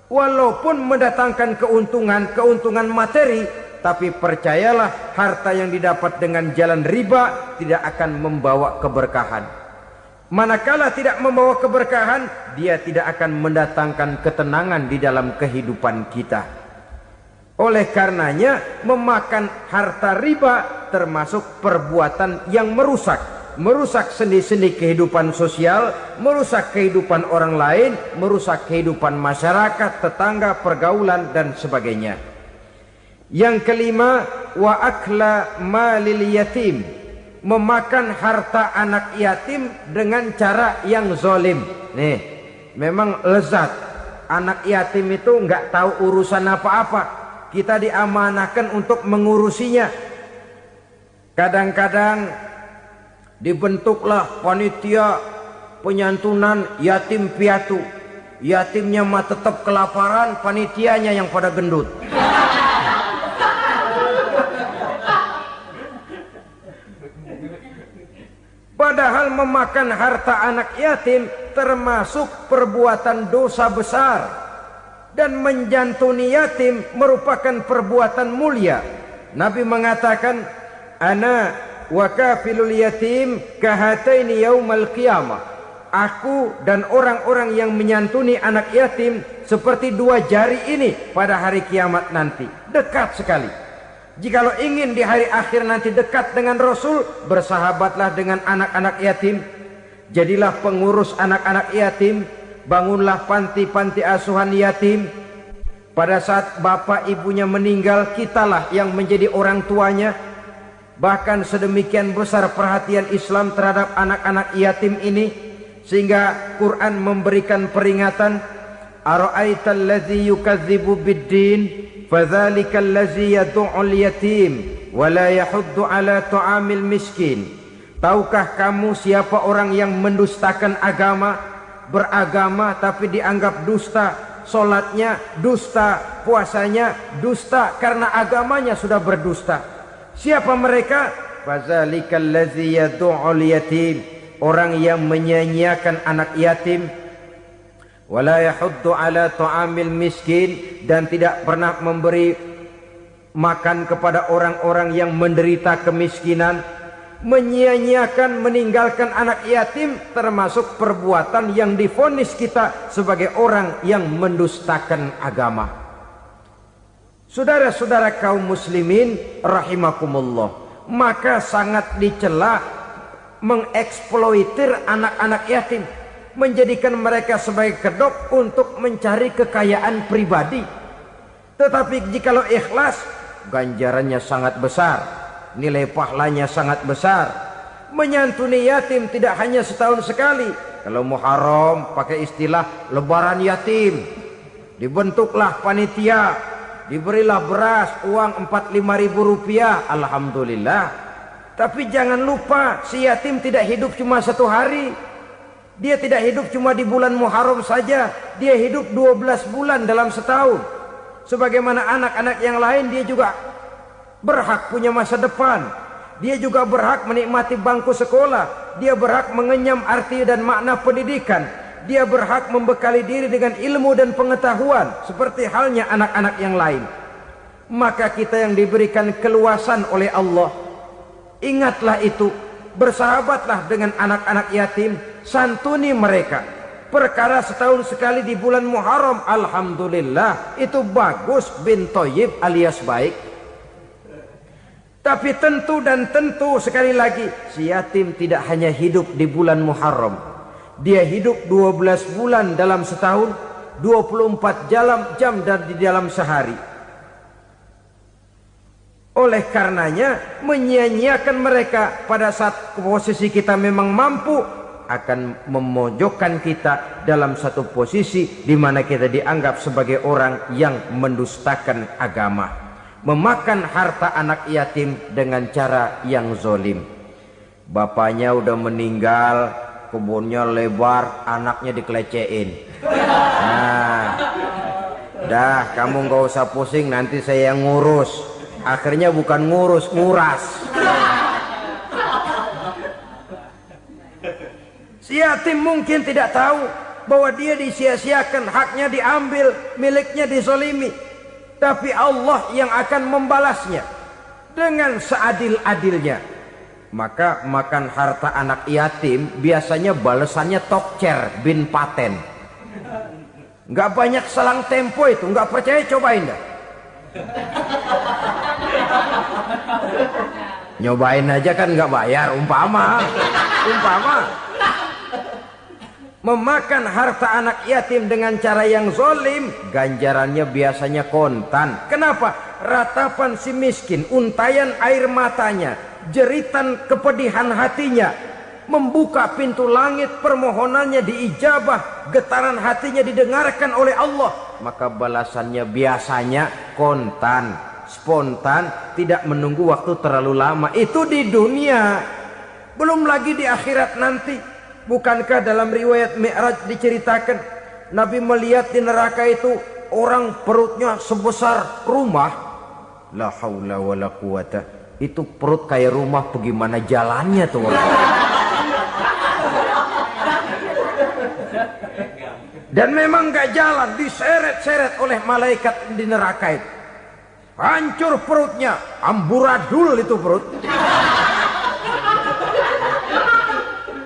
walaupun mendatangkan keuntungan materi, tapi percayalah harta yang didapat dengan jalan riba tidak akan membawa keberkahan. Manakala tidak membawa keberkahan, dia tidak akan mendatangkan ketenangan di dalam kehidupan kita. Oleh karenanya, memakan harta riba termasuk perbuatan yang merusak sendi-sendi kehidupan sosial, merusak kehidupan orang lain, merusak kehidupan masyarakat, tetangga, pergaulan, dan sebagainya. Yang kelima, wa akla malil yatim, memakan harta anak yatim dengan cara yang zalim. Nih, memang lezat. Anak yatim itu nggak tahu urusan apa-apa. Kita diamanahkan untuk mengurusinya. Kadang-kadang dibentuklah panitia penyantunan yatim piatu. Yatimnya mah tetap kelaparan, panitianya yang pada gendut. Padahal memakan harta anak yatim termasuk perbuatan dosa besar, dan menjantuni yatim merupakan perbuatan mulia. Nabi mengatakan, ana wa kafilul yatim kahataini yaumal qiyamah. Aku dan orang-orang yang menyantuni anak yatim seperti dua jari ini pada hari kiamat nanti. Dekat sekali. Jikalau ingin di hari akhir nanti dekat dengan Rasul, bersahabatlah dengan anak-anak yatim. Jadilah pengurus anak-anak yatim. Bangunlah panti-panti asuhan yatim. Pada saat bapak ibunya meninggal, kitalah yang menjadi orang tuanya. Bahkan sedemikian besar perhatian Islam terhadap anak-anak yatim ini, sehingga Quran memberikan peringatan, ara'aital ladzi yukadzibu bid-din fadzalikal ladzi yad'ul yatim wa la yahuddu ala ta'amil miskin. Tahukah kamu siapa orang yang mendustakan agama, beragama tapi dianggap dusta, salatnya dusta, puasanya dusta karena agamanya sudah berdusta. Siapa mereka? Fazalikal ladzi yad'ul yatim, orang yang menyia-nyiakan anak yatim, wala yahuddu ala ta'amil miskin, dan tidak pernah memberi makan kepada orang-orang yang menderita kemiskinan, menyia-nyiakan, meninggalkan anak yatim, termasuk perbuatan yang divonis kita sebagai orang yang mendustakan agama. Saudara-saudara kaum muslimin rahimakumullah, maka sangat dicela mengeksploitir anak-anak yatim, menjadikan mereka sebagai kedok untuk mencari kekayaan pribadi. Tetapi jikalau ikhlas, ganjarannya sangat besar, nilai pahalanya sangat besar. Menyantuni yatim tidak hanya setahun sekali. Kalau Muharram pakai istilah lebaran yatim, dibentuklah panitia, diberilah beras, uang 4-5 ribu rupiah, alhamdulillah. Tapi jangan lupa, si yatim tidak hidup cuma satu hari. Dia tidak hidup cuma di bulan Muharram saja, dia hidup 12 bulan dalam setahun. Sebagaimana anak-anak yang lain, dia juga berhak punya masa depan. Dia juga berhak menikmati bangku sekolah. Dia berhak mengenyam arti dan makna pendidikan. Dia berhak membekali diri dengan ilmu dan pengetahuan, seperti halnya anak-anak yang lain. Maka kita yang diberikan keluasan oleh Allah, ingatlah itu, bersahabatlah dengan anak-anak yatim, santuni mereka. Perkara setahun sekali di bulan Muharram, alhamdulillah, itu bagus, bin Thayyib alias baik. Tapi tentu dan tentu sekali lagi, si yatim tidak hanya hidup di bulan Muharram. Dia hidup 12 bulan dalam setahun, 24 jam di dalam sehari. Oleh karenanya, menyia-nyiakan mereka pada saat posisi kita memang mampu akan memojokkan kita dalam satu posisi di mana kita dianggap sebagai orang yang mendustakan agama, memakan harta anak yatim dengan cara yang zolim. Bapaknya udah meninggal, kebunnya lebar, anaknya dikelecehin. Nah, dah kamu gak usah pusing, nanti saya yang ngurus. Akhirnya bukan ngurus, nguras. Si yatim mungkin tidak tahu bahwa dia disia-siakan, haknya diambil, miliknya dizolimi. Tapi Allah yang akan membalasnya dengan seadil-adilnya. Maka makan harta anak yatim biasanya balasannya tokcer bin paten. Nggak banyak selang tempo itu, nggak percaya cobain dah. Nyobain aja kan nggak bayar, umpama memakan harta anak yatim dengan cara yang zolim, ganjarannya biasanya kontan. Kenapa? Ratapan si miskin, untayan air matanya, jeritan kepedihan hatinya, membuka pintu langit, permohonannya diijabah, getaran hatinya didengarkan oleh Allah, maka balasannya biasanya kontan, spontan, tidak menunggu waktu terlalu lama. Itu di dunia, belum lagi di akhirat nanti. Bukankah dalam riwayat Mi'raj diceritakan Nabi melihat di neraka itu orang perutnya sebesar rumah? La haula wala quwata. Itu perut kayak rumah, bagaimana jalannya tuh orang? Dan memang gak jalan, diseret-seret oleh malaikat di neraka itu. Hancur perutnya, amburadul itu perut.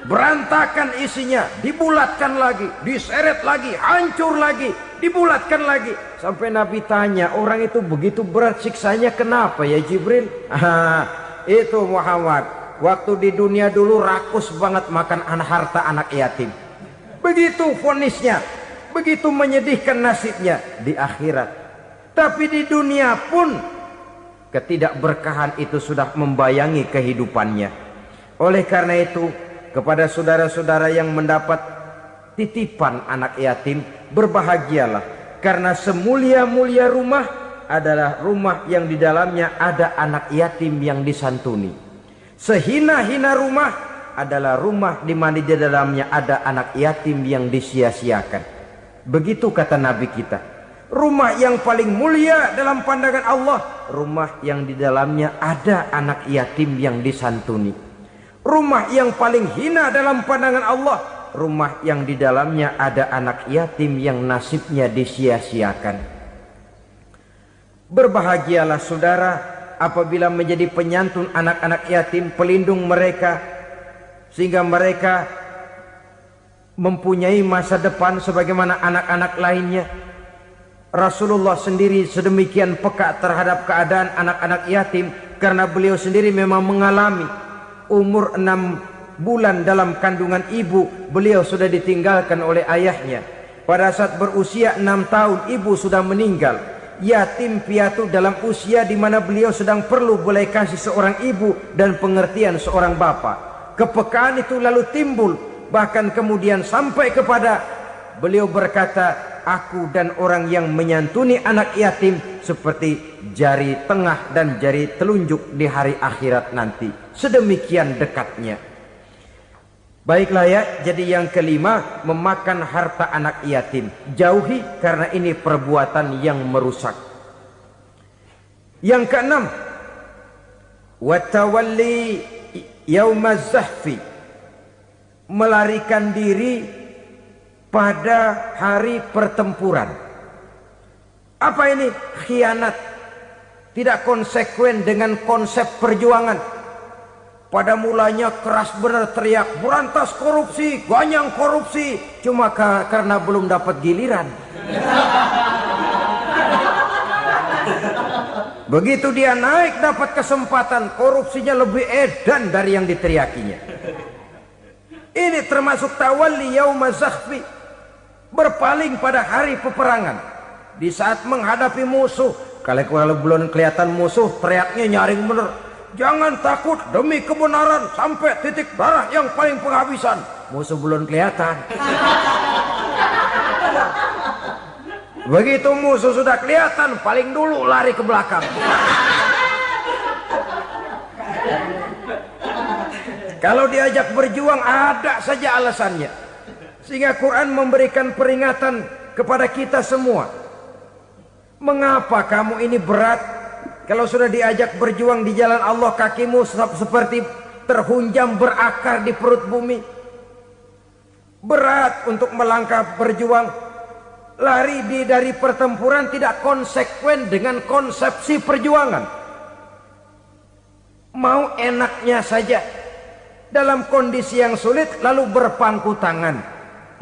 Berantakan isinya, dibulatkan lagi, diseret lagi, hancur lagi, dibulatkan lagi. Sampai Nabi tanya, orang itu begitu berat siksanya kenapa ya Jibril? Itu Muhammad, waktu di dunia dulu rakus banget makan harta anak yatim. Begitu vonisnya, begitu menyedihkan nasibnya di akhirat. Tapi di dunia pun ketidakberkahan itu sudah membayangi kehidupannya. Oleh karena itu, kepada saudara-saudara yang mendapat titipan anak yatim, berbahagialah, karena semulia-mulia rumah adalah rumah yang di dalamnya ada anak yatim yang disantuni. Sehina-hina rumah adalah rumah di mana di dalamnya ada anak yatim yang disia-siakan. Begitu kata Nabi kita. Rumah yang paling mulia dalam pandangan Allah, rumah yang di dalamnya ada anak yatim yang disantuni. Rumah yang paling hina dalam pandangan Allah, rumah yang di dalamnya ada anak yatim yang nasibnya disia-siakan. Berbahagialah saudara apabila menjadi penyantun anak-anak yatim, pelindung mereka, sehingga mereka mempunyai masa depan sebagaimana anak-anak lainnya. Rasulullah sendiri sedemikian peka terhadap keadaan anak-anak yatim karena beliau sendiri memang mengalami umur 6 bulan dalam kandungan ibu, beliau sudah ditinggalkan oleh ayahnya. Pada saat berusia 6 tahun ibu sudah meninggal. Yatim piatu dalam usia di mana beliau sedang perlu belas kasih seorang ibu dan pengertian seorang bapa. Kepekaan itu lalu timbul, bahkan kemudian sampai kepada beliau berkata, aku dan orang yang menyantuni anak yatim seperti jari tengah dan jari telunjuk di hari akhirat nanti. Sedemikian dekatnya. Baiklah ya, jadi yang kelima, memakan harta anak yatim. Jauhi karena ini perbuatan yang merusak. Yang keenam, watawalli yaumaz zahfi, melarikan diri pada hari pertempuran. Apa ini? Khianat. Tidak konsekuen dengan konsep perjuangan. Pada mulanya keras benar teriak, berantas korupsi, ganyang korupsi. Cuma karena belum dapat giliran. Begitu dia naik dapat kesempatan, korupsinya lebih edan dari yang diteriakinya. Ini termasuk tawalli yaumaz zahfi, berpaling pada hari peperangan. Di saat menghadapi musuh, kalau belum kelihatan musuh, teriaknya nyaring bener. Jangan takut demi kebenaran sampai titik darah yang paling penghabisan. Musuh belum kelihatan. Begitu musuh sudah kelihatan, paling dulu lari ke belakang. Kalau diajak berjuang ada saja alasannya. Sehingga Quran memberikan peringatan kepada kita semua. Mengapa kamu ini berat? Kalau sudah diajak berjuang di jalan Allah, kakimu seperti terhunjam berakar di perut bumi. Berat untuk melangkah berjuang. Lari dari pertempuran tidak konsekuen dengan konsepsi perjuangan. Mau enaknya saja. Dalam kondisi yang sulit lalu berpangku tangan.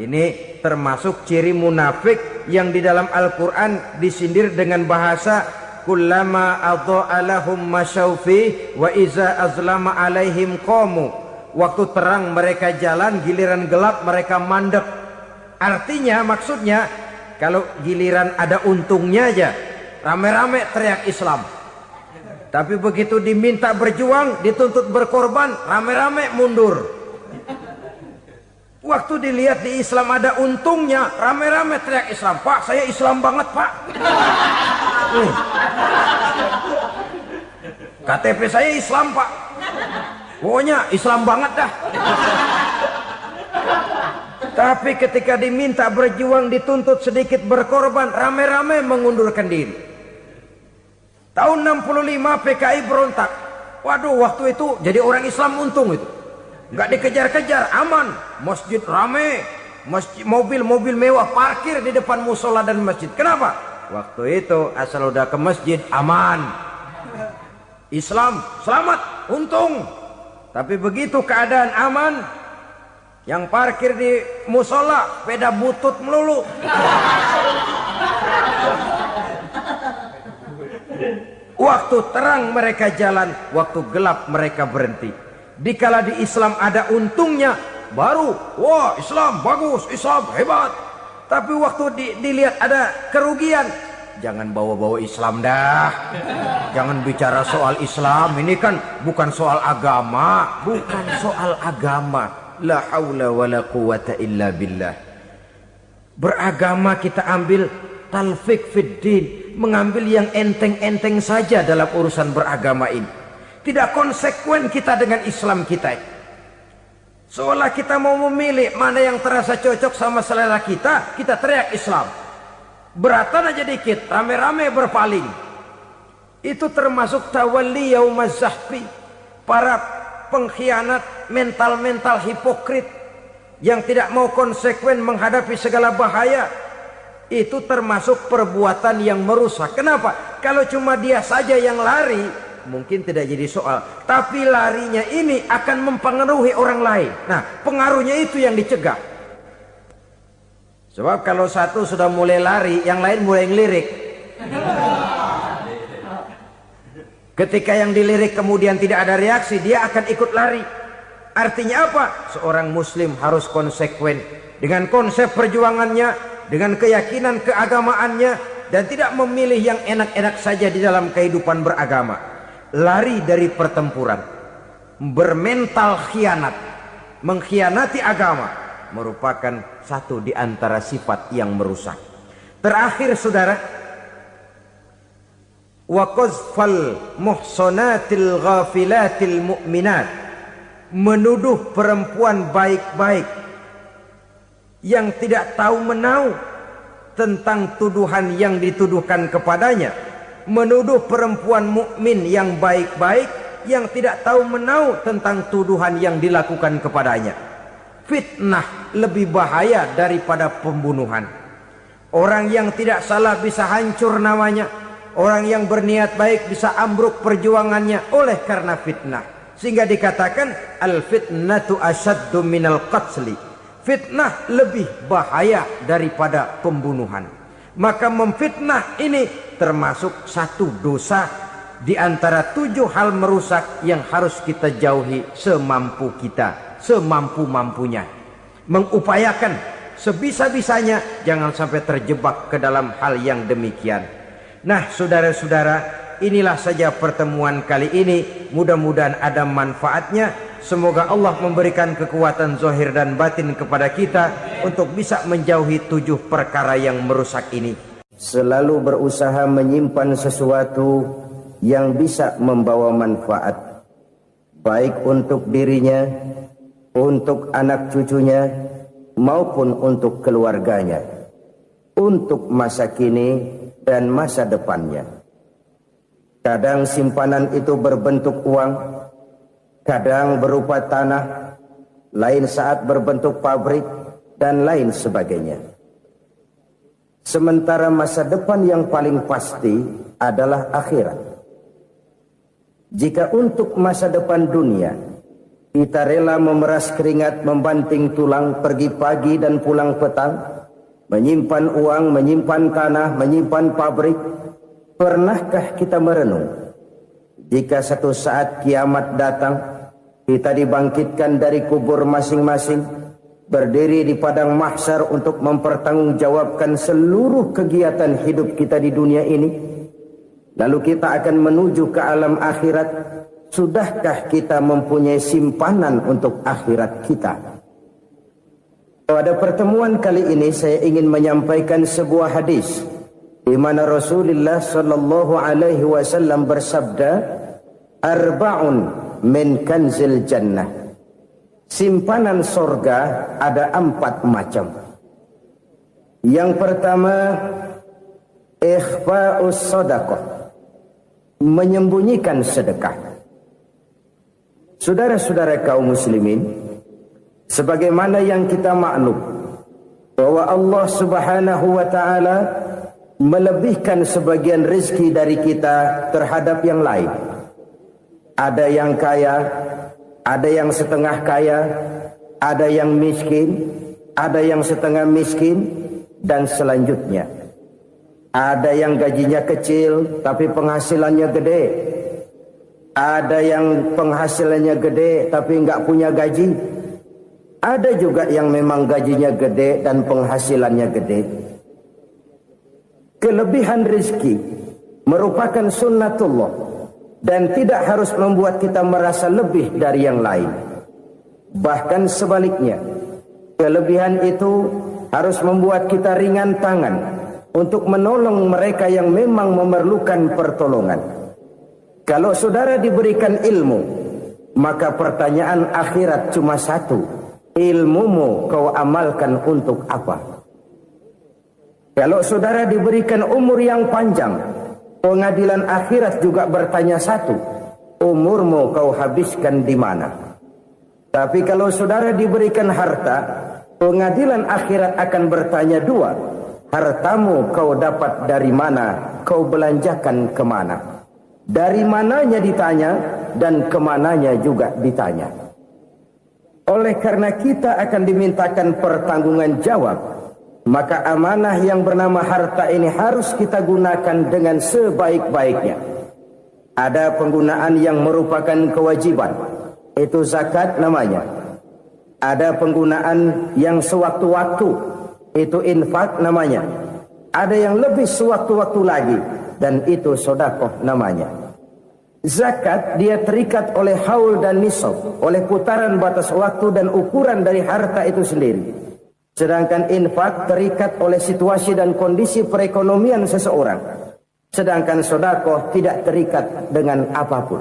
Ini termasuk ciri munafik yang di dalam Al-Quran disindir dengan bahasa kullama adha'a lahum masyaufi wa iza azlama alaihim qamu. Waktu terang mereka jalan, giliran gelap mereka mandek. Artinya, maksudnya kalau giliran ada untungnya aja rame-rame teriak Islam. Tapi begitu diminta berjuang, dituntut berkorban, rame-rame mundur. Waktu dilihat di Islam ada untungnya, rame-rame teriak Islam. Pak, saya Islam banget, Pak. KTP saya Islam, Pak. Pokoknya Islam banget dah. Tapi ketika diminta berjuang, dituntut sedikit berkorban, rame-rame mengundurkan diri. Tahun 65 PKI berontak. Waduh, waktu itu jadi orang Islam untung itu. Nggak dikejar-kejar, aman. Masjid rame, masjid, mobil-mobil mewah parkir di depan musola dan masjid. Kenapa? Waktu itu asal udah ke masjid aman. Islam selamat, untung. Tapi begitu keadaan aman, yang parkir di musola sepeda butut melulu. Waktu terang mereka jalan, waktu gelap mereka berhenti. Dikala di Islam ada untungnya, baru wah Islam bagus, Islam hebat. Tapi waktu dilihat ada kerugian, jangan bawa-bawa Islam dah. Jangan bicara soal Islam, ini kan bukan soal agama. Bukan soal agama. La haula wa la quwata illa billah. Beragama kita ambil talfik fid din, mengambil yang enteng-enteng saja dalam urusan beragama ini. Tidak konsekuen kita dengan Islam kita. Seolah kita mau memilih mana yang terasa cocok sama selera kita, kita teriak Islam. Beratan aja dikit, rame-rame berpaling. Itu termasuk tawalli yaumaz zahfi. Para pengkhianat, mental-mental hipokrit yang tidak mau konsekuen menghadapi segala bahaya. itu termasuk perbuatan yang merusak. Kenapa? Kalau cuma dia saja yang lari, mungkin tidak jadi soal. Tapi larinya ini akan mempengaruhi orang lain. Nah, pengaruhnya itu yang dicegah. Sebab kalau satu sudah mulai lari, yang lain mulai ngelirik. Ketika yang dilirik kemudian tidak ada reaksi, dia akan ikut lari. Artinya apa? Seorang muslim harus konsekuen dengan konsep perjuangannya, dengan keyakinan keagamaannya, dan tidak memilih yang enak-enak saja di dalam kehidupan beragama. Lari dari pertempuran, bermental khianat, mengkhianati agama, merupakan satu di antara sifat yang merusak. Terakhir saudara, wa qazfal muhsanatil ghafilatil mu'minat, menuduh perempuan baik-baik yang tidak tahu menau tentang tuduhan yang dituduhkan kepadanya, menuduh perempuan mukmin yang baik-baik yang tidak tahu menau tentang tuduhan yang dilakukan kepadanya. Fitnah lebih bahaya daripada pembunuhan. Orang yang tidak salah bisa hancur namanya, orang yang berniat baik bisa ambruk perjuangannya oleh karena fitnah. Sehingga dikatakan al-fitnatu asyaddu minal qatli. Fitnah lebih bahaya daripada pembunuhan. Maka memfitnah ini termasuk satu dosa di antara 7 hal merusak yang harus kita jauhi semampu kita, semampu-mampunya. Mengupayakan sebisa-bisanya jangan sampai terjebak ke dalam hal yang demikian. Nah, saudara-saudara, inilah saja pertemuan kali ini. Mudah-mudahan ada manfaatnya. Semoga Allah memberikan kekuatan zahir dan batin kepada kita untuk bisa menjauhi 7 perkara yang merusak ini. Selalu berusaha menyimpan sesuatu yang bisa membawa manfaat, baik untuk dirinya, untuk anak cucunya, maupun untuk keluarganya, untuk masa kini dan masa depannya. Kadang simpanan itu berbentuk uang, kadang berupa tanah, lain saat berbentuk pabrik, dan lain sebagainya. Sementara masa depan yang paling pasti adalah akhirat. Jika untuk masa depan dunia kita rela memeras keringat, membanting tulang, pergi pagi dan pulang petang, menyimpan uang, menyimpan tanah, menyimpan pabrik, pernahkah kita merenung jika satu saat kiamat datang, kita dibangkitkan dari kubur masing-masing, berdiri di padang mahsyar untuk mempertanggungjawabkan seluruh kegiatan hidup kita di dunia ini, lalu kita akan menuju ke alam akhirat. Sudahkah kita mempunyai simpanan untuk akhirat kita? Pada pertemuan kali ini saya ingin menyampaikan sebuah hadis di mana Rasulullah sallallahu alaihi wasallam bersabda, arba'un min kanzil jannah. Simpanan sorga ada 4 macam. Yang pertama, ikhfa'us sadaqah, menyembunyikan sedekah. Saudara-saudara kaum muslimin, sebagaimana yang kita maklum bahwa Allah Subhanahu wa taala melebihkan sebagian rezeki dari kita terhadap yang lain. Ada yang kaya, ada yang setengah kaya, ada yang miskin, ada yang setengah miskin, dan selanjutnya. Ada yang gajinya kecil tapi penghasilannya gede. Ada yang penghasilannya gede tapi nggak punya gaji. Ada juga yang memang gajinya gede dan penghasilannya gede. Kelebihan rezeki merupakan sunnatullah dan tidak harus membuat kita merasa lebih dari yang lain. Bahkan sebaliknya, kelebihan itu harus membuat kita ringan tangan untuk menolong mereka yang memang memerlukan pertolongan. Kalau saudara diberikan ilmu, maka pertanyaan akhirat cuma satu: ilmumu kau amalkan untuk apa? Kalau saudara diberikan umur yang panjang, pengadilan akhirat juga bertanya satu: umurmu kau habiskan di mana? Tapi kalau saudara diberikan harta, pengadilan akhirat akan bertanya 2: hartamu kau dapat dari mana, kau belanjakan kemana. Dari mananya ditanya, dan kemananya juga ditanya. Oleh karena kita akan dimintakan pertanggungan jawab, maka amanah yang bernama harta ini harus kita gunakan dengan sebaik-baiknya. Ada penggunaan yang merupakan kewajiban, itu zakat namanya. Ada penggunaan yang sewaktu-waktu, itu infak namanya. Ada yang lebih sewaktu-waktu lagi, dan itu sedekah namanya. Zakat dia terikat oleh haul dan nisab, oleh putaran batas waktu dan ukuran dari harta itu sendiri. Sedangkan infak terikat oleh situasi dan kondisi perekonomian seseorang. Sedangkan sedekah tidak terikat dengan apapun.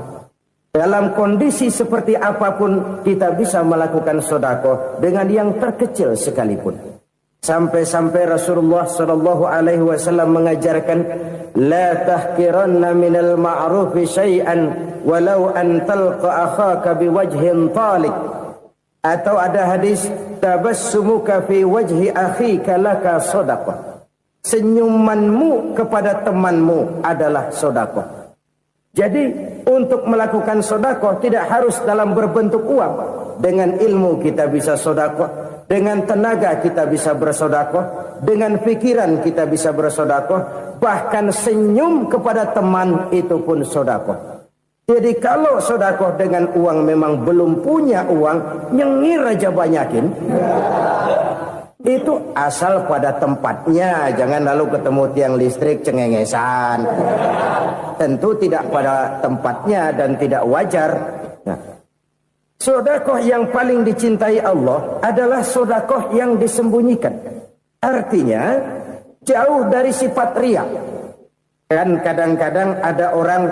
Dalam kondisi seperti apapun kita bisa melakukan sedekah dengan yang terkecil sekalipun. Sampai-sampai Rasulullah sallallahu alaihi wasallam mengajarkan, la tahqiranna minal ma'rufi syai'an walau an talqa akhaka biwajhin talik. Atau ada hadis, tabassumuka fi wajhi akhika laka sedekah. Senyumanmu kepada temanmu adalah sedekah. Jadi untuk melakukan sedekah tidak harus dalam berbentuk uang. Dengan ilmu kita bisa sedekah. Dengan tenaga kita bisa bersedekah, dengan pikiran kita bisa bersedekah, bahkan senyum kepada teman itu pun sedekah. Jadi kalau sedekah dengan uang memang belum punya uang, nyengir aja banyakin. Itu asal pada tempatnya, jangan lalu ketemu tiang listrik cengengesan. Tentu tidak pada tempatnya dan tidak wajar. Nah, sedekah yang paling dicintai Allah adalah sedekah yang disembunyikan. Artinya jauh dari sifat riya. Kan kadang-kadang ada orang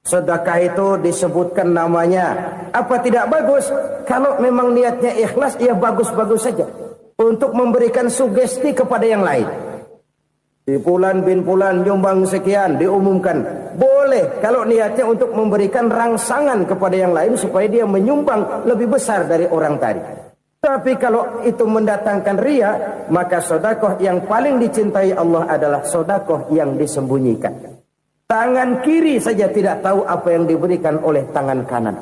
sedekah itu disebutkan namanya. Apa tidak bagus? Kalau memang niatnya ikhlas, ya bagus-bagus saja. Untuk memberikan sugesti kepada yang lain. Di Fulan bin Fulan nyumbang sekian, diumumkan. Boleh kalau niatnya untuk memberikan rangsangan kepada yang lain supaya dia menyumbang lebih besar dari orang tadi. Tapi kalau itu mendatangkan riya, maka sedekah yang paling dicintai Allah adalah sedekah yang disembunyikan. Tangan kiri saja tidak tahu apa yang diberikan oleh tangan kanan.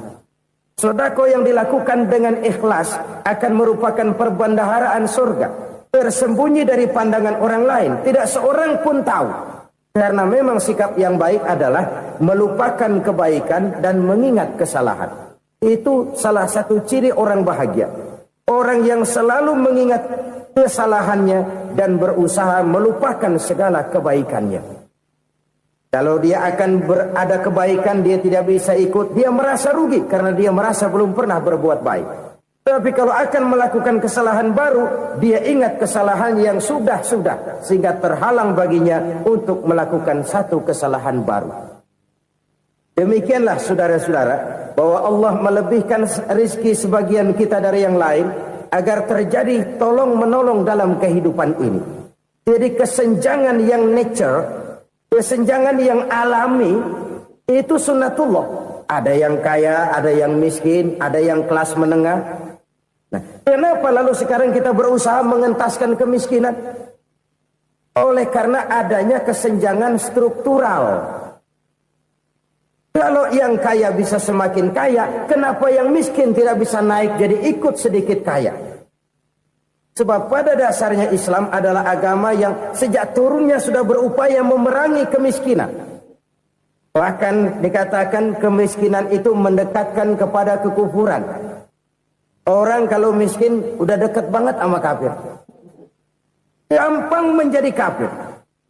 Sedekah yang dilakukan dengan ikhlas akan merupakan perbendaharaan surga. Tersembunyi dari pandangan orang lain, tidak seorang pun tahu. Karena memang sikap yang baik adalah melupakan kebaikan dan mengingat kesalahan. Itu salah satu ciri orang bahagia. Orang yang selalu mengingat kesalahannya dan berusaha melupakan segala kebaikannya. Kalau dia akan berada kebaikan, dia tidak bisa ikut, dia merasa rugi karena dia merasa belum pernah berbuat baik. Tapi kalau akan melakukan kesalahan baru, dia ingat kesalahan yang sudah-sudah, sehingga terhalang baginya untuk melakukan satu kesalahan baru. Demikianlah saudara-saudara, bahwa Allah melebihkan rizki sebagian kita dari yang lain, agar terjadi tolong-menolong dalam kehidupan ini. Jadi kesenjangan yang nature, kesenjangan yang alami, itu sunnatullah. Ada yang kaya, ada yang miskin, ada yang kelas menengah. Nah, kenapa lalu sekarang kita berusaha mengentaskan kemiskinan? Oleh karena adanya kesenjangan struktural. Kalau yang kaya bisa semakin kaya, kenapa yang miskin tidak bisa naik jadi ikut sedikit kaya? Sebab pada dasarnya Islam adalah agama yang sejak turunnya sudah berupaya memerangi kemiskinan. Bahkan dikatakan kemiskinan itu mendekatkan kepada kekufuran. Orang kalau miskin udah dekat banget sama kafir. Gampang menjadi kafir.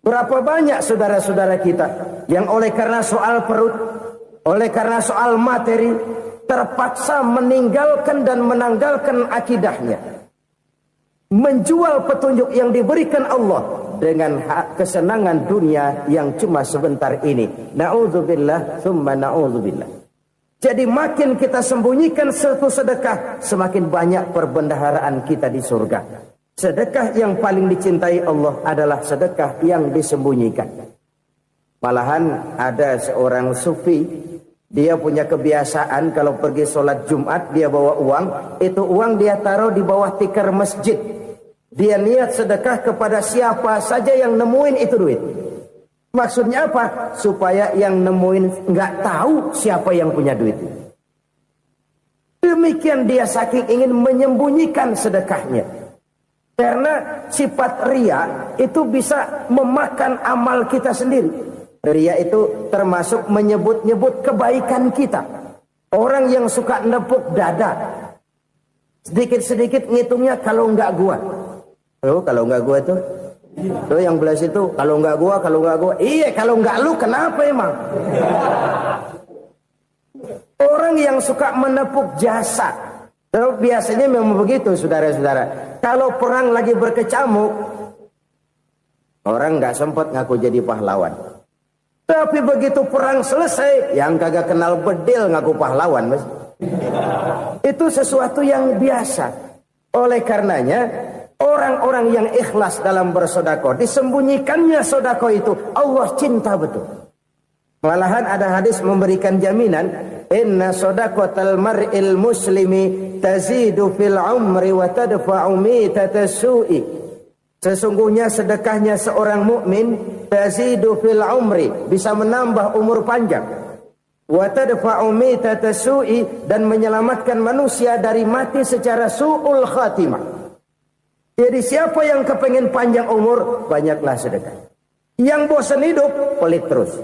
Berapa banyak saudara-saudara kita yang oleh karena soal perut, oleh karena soal materi, terpaksa meninggalkan dan menanggalkan akidahnya. Menjual petunjuk yang diberikan Allah dengan kesenangan dunia yang cuma sebentar ini. Na'udzubillah, thumma na'udzubillah. Jadi makin kita sembunyikan satu sedekah, semakin banyak perbendaharaan kita di surga. Sedekah yang paling dicintai Allah adalah sedekah yang disembunyikan. Malahan ada seorang sufi, dia punya kebiasaan kalau pergi sholat Jumat dia bawa uang, itu uang dia taruh di bawah tikar masjid. Dia niat sedekah kepada siapa saja yang nemuin itu duit. Maksudnya apa? Supaya yang nemuin nggak tahu siapa yang punya duit. Demikian dia saking ingin menyembunyikan sedekahnya. Karena sifat riya itu bisa memakan amal kita sendiri. Riya itu termasuk menyebut-nyebut kebaikan kita. Orang yang suka nepuk dada, sedikit-sedikit ngitungnya kalau nggak gua. Oh, kalau nggak gua tuh yang belah situ, kalau nggak gua. Iya, kalau nggak lu kenapa emang? Orang yang suka menepuk jasa, biasanya memang begitu, saudara-saudara. Kalau perang lagi berkecamuk, orang nggak sempat ngaku jadi pahlawan. Tapi begitu perang selesai, yang kagak kenal bedil ngaku pahlawan, mas. Itu sesuatu yang biasa. Oleh karenanya, orang-orang yang ikhlas dalam bersedekah, disembunyikannya sedekah itu, Allah cinta betul. Malahan ada hadis memberikan jaminan, inna sadaqatal mar'il muslimi tazidu fil umri wa tadfa'u mitatas su'i. Sesungguhnya sedekahnya seorang mukmin tazidu fil umri, bisa menambah umur panjang. Wa tadfa'u mitatas su'i, dan menyelamatkan manusia dari mati secara su'ul khatimah. Jadi siapa yang kepengen panjang umur, banyaklah sedekah. Yang bosan hidup, pelit terus.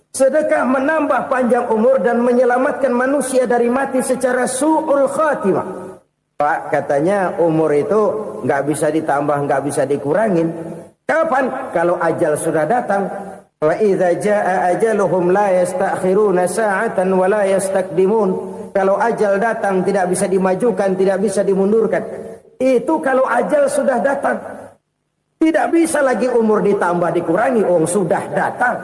Sedekah menambah panjang umur dan menyelamatkan manusia dari mati secara su'ul khatimah. Pak, katanya umur itu nggak bisa ditambah, nggak bisa dikurangin. Kapan? Kalau ajal sudah datang. Wa idza jaa ajaluhum la yastakhiruna sa'atan wa la yastaqdimun. Kalau ajal datang tidak bisa dimajukan, tidak bisa dimundurkan. Itu kalau ajal sudah datang. Tidak bisa lagi umur ditambah dikurangi, sudah datang.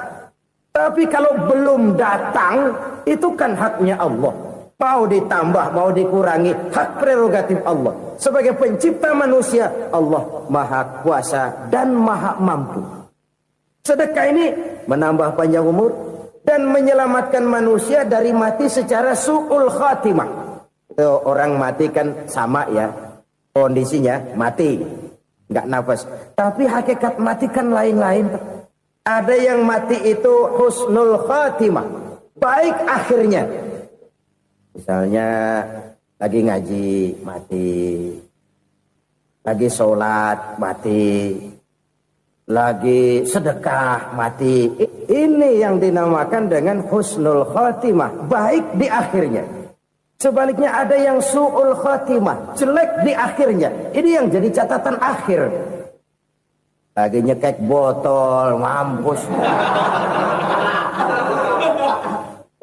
Tapi kalau belum datang, itu kan haknya Allah. Mau ditambah, mau dikurangi, hak prerogatif Allah. Sebagai pencipta manusia, Allah Maha Kuasa dan Maha Mampu. Sedekah ini menambah panjang umur dan menyelamatkan manusia dari mati secara su'ul khatimah. Orang mati kan sama ya, kondisinya mati, nggak nafas. Tapi hakikat mati kan lain-lain. Ada yang mati itu husnul khatimah, baik akhirnya. Misalnya lagi ngaji mati, lagi sholat mati, lagi sedekah mati. Ini yang dinamakan dengan husnul khatimah, baik di akhirnya. Sebaliknya ada yang su'ul khatimah, jelek di akhirnya. Ini yang jadi catatan akhir. Lagi nyekek botol, mampus.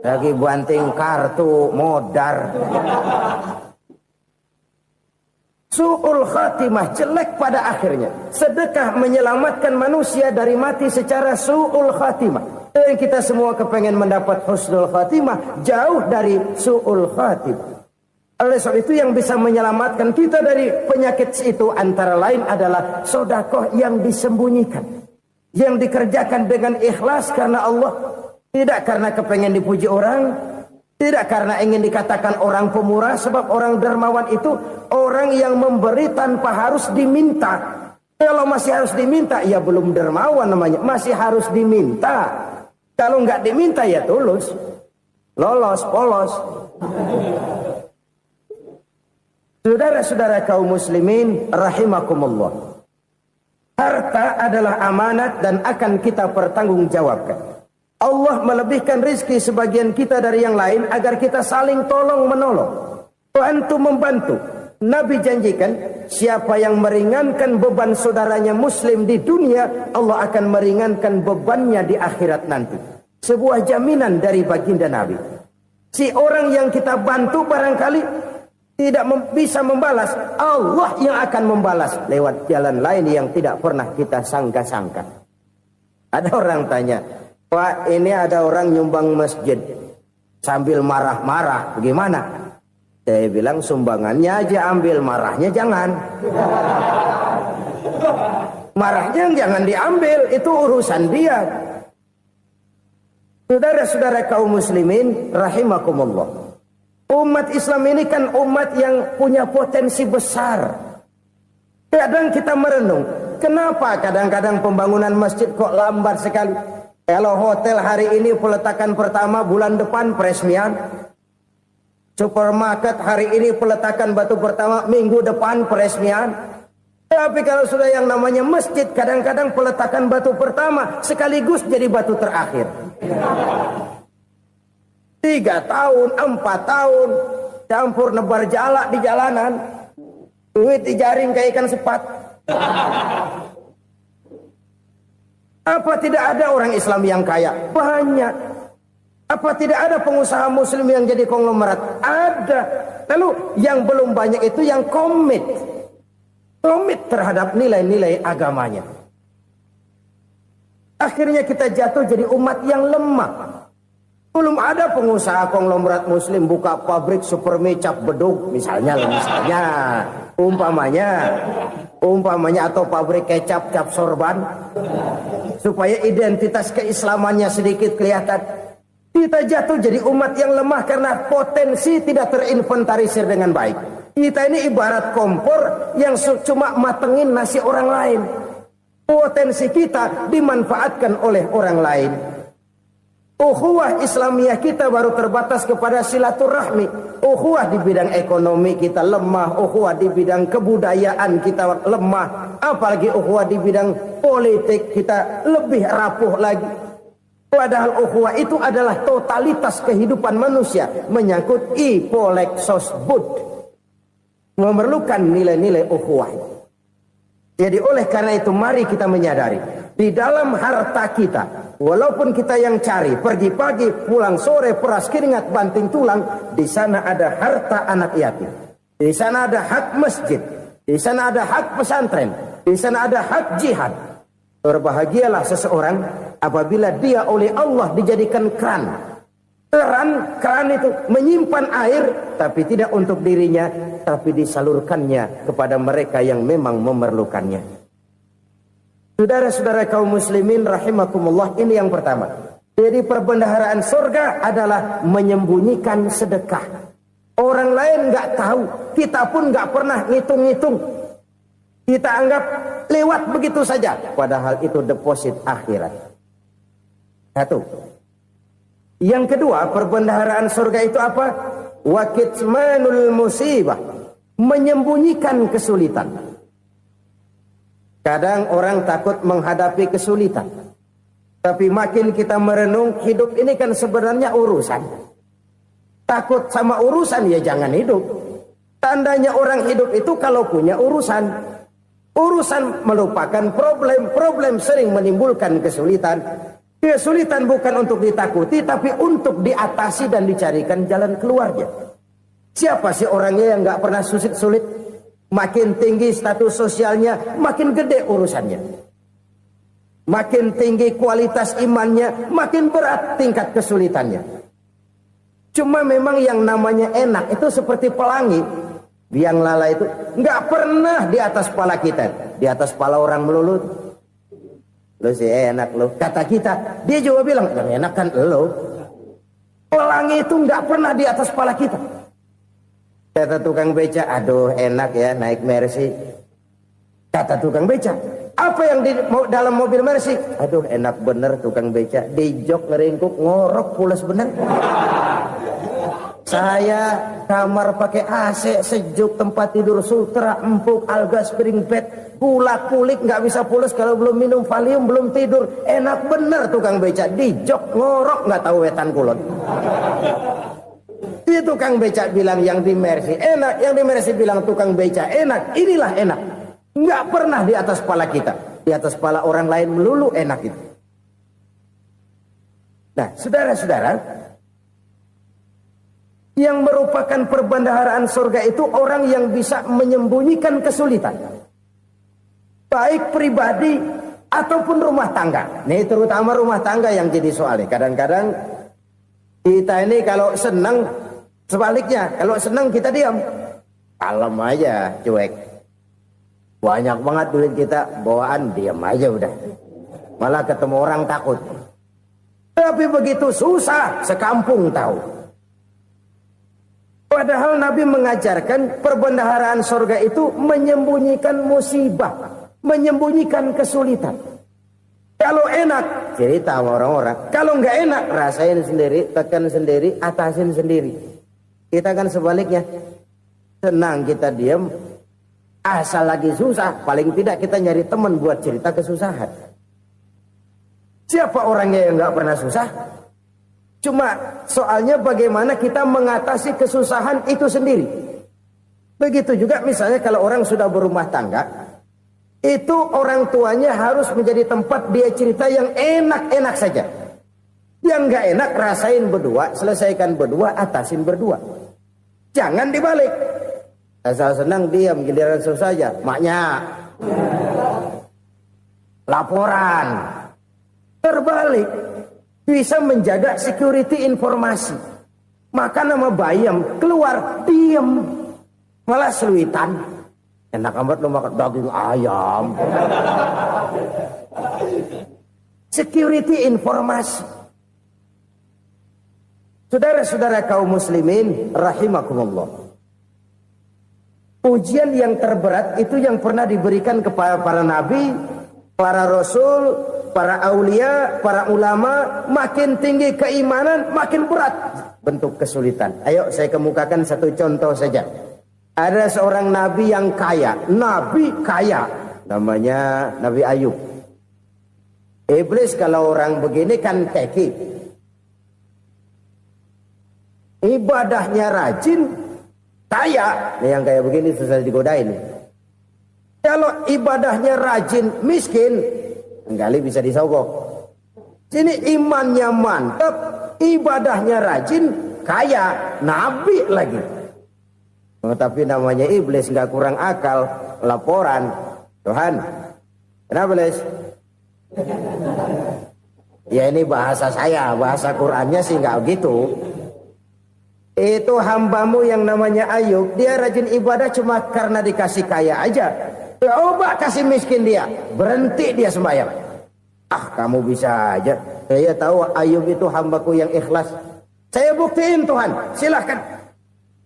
Lagi banting kartu, modar. Su'ul khatimah, jelek pada akhirnya. Sedekah menyelamatkan manusia dari mati secara su'ul khatimah. Dan kita semua kepengen mendapat husnul khatimah, jauh dari su'ul khatimah. Oleh sebab itu yang bisa menyelamatkan kita dari penyakit itu antara lain adalah sedekah yang disembunyikan. Yang dikerjakan dengan ikhlas karena Allah. Tidak karena kepengen dipuji orang. Tidak karena ingin dikatakan orang pemurah. Sebab orang dermawan itu orang yang memberi tanpa harus diminta. Kalau masih harus diminta, ya belum dermawan namanya. Masih harus diminta. Kalau nggak diminta ya tulus. Lolos, polos. Saudara-saudara kaum muslimin rahimakumullah. Harta adalah amanat dan akan kita pertanggungjawabkan. Allah melebihkan rizki sebagian kita dari yang lain agar kita saling tolong menolong. Bantu membantu. Nabi janjikan siapa yang meringankan beban saudaranya muslim di dunia, Allah akan meringankan bebannya di akhirat nanti. Sebuah jaminan dari baginda Nabi. Si orang yang kita bantu barangkali tidak bisa membalas, Allah yang akan membalas lewat jalan lain yang tidak pernah kita sangka-sangka. Ada orang tanya, Pak, ini ada orang nyumbang masjid sambil marah-marah, bagaimana? Saya bilang sumbangannya aja ambil, marahnya jangan. Marahnya jangan diambil, itu urusan dia. Saudara-saudara kaum muslimin rahimakumullah. Umat Islam ini kan umat yang punya potensi besar. Kadang kita merenung, kenapa kadang-kadang pembangunan masjid kok lambat sekali? Kalau hotel hari ini peletakan pertama, bulan depan peresmian. Supermarket hari ini peletakan batu pertama, minggu depan peresmian. Tapi kalau sudah yang namanya masjid, kadang-kadang peletakan batu pertama sekaligus jadi batu terakhir. 3 tahun, 4 tahun, campur nebar jalak di jalanan, duit dijaring kayak ikan sepat. Apa tidak ada orang Islam yang kaya? Banyak. Apa tidak ada pengusaha muslim yang jadi konglomerat? Ada. Lalu yang belum banyak itu yang komit terhadap nilai-nilai agamanya. Akhirnya kita jatuh jadi umat yang lemah. Belum ada pengusaha konglomerat muslim buka pabrik supermi cap beduk misalnya umpamanya atau pabrik kecap cap sorban supaya identitas keislamannya sedikit kelihatan. Kita jatuh jadi umat yang lemah karena potensi tidak terinventarisir dengan baik. Kita ini ibarat kompor yang cuma matengin nasi orang lain. Potensi kita dimanfaatkan oleh orang lain. Ukhuwah Islamiyah kita baru terbatas kepada silaturahmi. Ukhuwah di bidang ekonomi kita lemah. Ukhuwah di bidang kebudayaan kita lemah. Apalagi ukhuwah di bidang politik kita lebih rapuh lagi. Padahal ukhuwah itu adalah totalitas kehidupan manusia. Menyangkut ipolek sosbud. Memerlukan nilai-nilai ukhuwah. Jadi oleh karena itu mari kita menyadari, di dalam harta kita, walaupun kita yang cari, pergi pagi, pulang sore, peras keringat, banting tulang, di sana ada harta anak yatim. Di sana ada hak masjid, di sana ada hak pesantren, di sana ada hak jihad. Berbahagialah seseorang apabila dia oleh Allah dijadikan keran. Keran itu menyimpan air, tapi tidak untuk dirinya, tapi disalurkannya kepada mereka yang memang memerlukannya. Saudara-saudara kaum muslimin rahimakumullah, ini yang pertama. Jadi perbendaharaan surga adalah menyembunyikan sedekah. Orang lain nggak tahu, kita pun nggak pernah ngitung-ngitung. Kita anggap lewat begitu saja, padahal itu deposit akhirat. Satu. Yang kedua, perbendaharaan surga itu apa? Wa kitmanul musibah, menyembunyikan kesulitan. Kadang orang takut menghadapi kesulitan. Tapi makin kita merenung, hidup ini kan sebenarnya urusan. Takut sama urusan ya jangan hidup. Tandanya orang hidup itu kalau punya urusan. Urusan melupakan problem. Problem sering menimbulkan kesulitan. Kesulitan bukan untuk ditakuti, tapi untuk diatasi dan dicarikan jalan keluarnya. Siapa sih orangnya yang gak pernah sulit-sulit? Makin tinggi status sosialnya, makin gede urusannya. Makin tinggi kualitas imannya, makin berat tingkat kesulitannya. Cuma memang yang namanya enak itu seperti pelangi. Biang lala itu gak pernah di atas kepala kita. Di atas kepala orang melulu. Lo sih enak lo, kata kita. Dia juga bilang yang enak kan lo. Pelangi itu nggak pernah di atas kepala kita. Kata tukang beca, aduh enak ya naik Mercy. Kata tukang beca, apa yang di dalam mobil Mercy? Aduh enak bener tukang beca, di jok ngeringkuk ngorok pulas bener. Saya kamar pakai AC sejuk, tempat tidur sutra empuk, alga spring bed, kulak kulik nggak bisa pulas kalau belum minum Valium, belum tidur. Enak bener tukang beca, di jok ngorok nggak tahu wetan kulon. Itu tukang beca bilang yang di Mercy enak, yang di Mercy bilang tukang beca enak. Inilah enak, nggak pernah di atas kepala kita, di atas kepala orang lain melulu enak itu. Nah, saudara-saudara, yang merupakan perbendaharaan surga itu orang yang bisa menyembunyikan kesulitan. Baik pribadi ataupun rumah tangga. Nih terutama rumah tangga yang jadi soalnya. Kadang-kadang kita ini kalau senang, sebaliknya. Kalau senang kita diam. Kalem aja, cuek. Banyak banget duit kita, bawaan diam aja udah. Malah ketemu orang takut. Tapi begitu susah, sekampung tahu. Padahal Nabi mengajarkan perbendaharaan surga itu menyembunyikan musibah, menyembunyikan kesulitan. Kalau enak, cerita sama orang-orang. Kalau nggak enak, rasain sendiri, tekan sendiri, atasin sendiri. Kita kan sebaliknya. Senang kita diam, asal lagi susah, paling tidak kita nyari teman buat cerita kesusahan. Siapa orangnya yang nggak pernah susah? Cuma soalnya bagaimana kita mengatasi kesusahan itu sendiri. Begitu juga misalnya kalau orang sudah berumah tangga, itu orang tuanya harus menjadi tempat dia cerita yang enak-enak saja. Yang nggak enak rasain berdua, selesaikan berdua, atasin berdua. Jangan dibalik. Asal senang diam, giliran susah saja. Maknya laporan. Terbalik. Bisa menjaga security informasi. Maka nama bayam keluar diam. Malah seluitan. Enak amat lo makan daging ayam. Security informasi. Saudara-saudara kaum muslimin rahimakumullah. Ujian yang terberat itu yang pernah diberikan kepada para nabi, para rasul, para aulia, para ulama. Makin tinggi keimanan, makin berat bentuk kesulitan. Ayo saya kemukakan satu contoh saja. Ada seorang nabi yang kaya, nabi kaya, namanya Nabi Ayub. Iblis kalau orang begini kan keki, ibadahnya rajin, kaya. Nih yang kayak begini susah digodain. Kalau ibadahnya rajin, miskin, kali bisa disogok. Sini imannya mantap, ibadahnya rajin, kaya, nabi lagi. Tapi namanya iblis nggak kurang akal. Laporan, Tuhan, kenapa Les? Ya ini bahasa saya, bahasa Qurannya sih nggak gitu. Itu hambamu yang namanya Ayub, dia rajin ibadah cuma karena dikasih kaya aja. Coba kasih miskin dia, berhenti dia sembahyang. Ah, kamu bisa aja. Saya tahu Ayub itu hambaku yang ikhlas. Saya buktiin Tuhan, silahkan.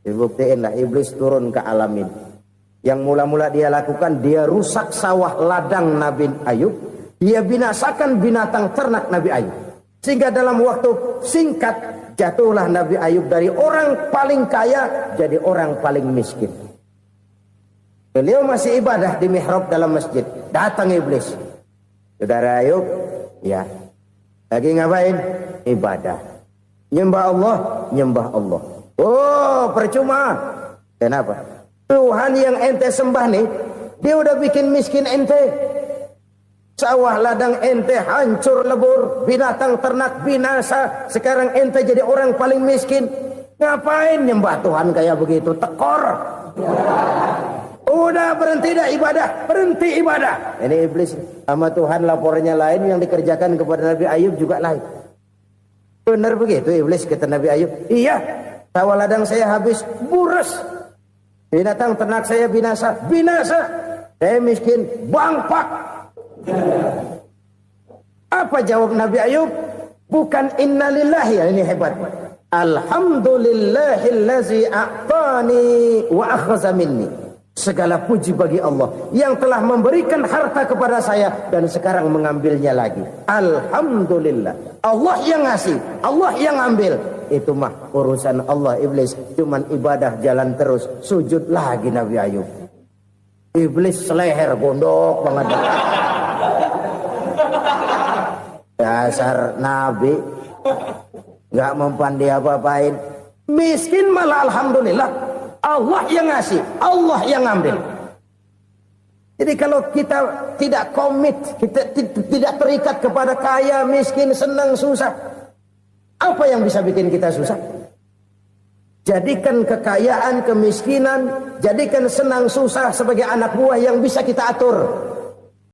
Dibuktiinlah, iblis turun ke alamin. Yang mula-mula dia lakukan, dia rusak sawah ladang Nabi Ayub. Dia binasakan binatang ternak Nabi Ayub. Sehingga dalam waktu singkat, jatuhlah Nabi Ayub dari orang paling kaya jadi orang paling miskin. Beliau masih ibadah di mihrab dalam masjid. Datang iblis. Saudara Ayub, ya, lagi ngapain? Ibadah. Nyembah Allah, nyembah Allah. Oh, percuma. Kenapa? Tuhan yang ente sembah nih, dia udah bikin miskin ente. Sawah ladang ente hancur lebur, binatang ternak binasa. Sekarang ente jadi orang paling miskin. Ngapain nyembah Tuhan kayak begitu? Tekor. Udah berhenti dah ibadah, berhenti ibadah. Ini iblis sama Tuhan laporannya lain, yang dikerjakan kepada Nabi Ayub juga lain. Benar begitu iblis kata Nabi Ayub? Iya, sawah ladang saya habis, buras. Binatang ternak saya binasa, binasa. Saya miskin, bangpak. Apa jawab Nabi Ayub? Bukan innalillahi, ya ini hebat. Alhamdulillahillazi a'tani wa akhza minni. Segala puji bagi Allah yang telah memberikan harta kepada saya dan sekarang mengambilnya lagi. Alhamdulillah. Allah yang ngasih, Allah yang ambil. Itu mah urusan Allah. Iblis cuman ibadah jalan terus, sujud lagi Nabi Ayub. Iblis seleher gondok banget. Dasar Nabi nggak mempan dia apa-apain. Miskin malah alhamdulillah. Allah yang ngasih, Allah yang ambil. Jadi kalau kita tidak komit, kita tidak terikat kepada kaya, miskin, senang, susah, apa yang bisa bikin kita susah? Jadikan kekayaan, kemiskinan, jadikan senang, susah sebagai anak buah yang bisa kita atur.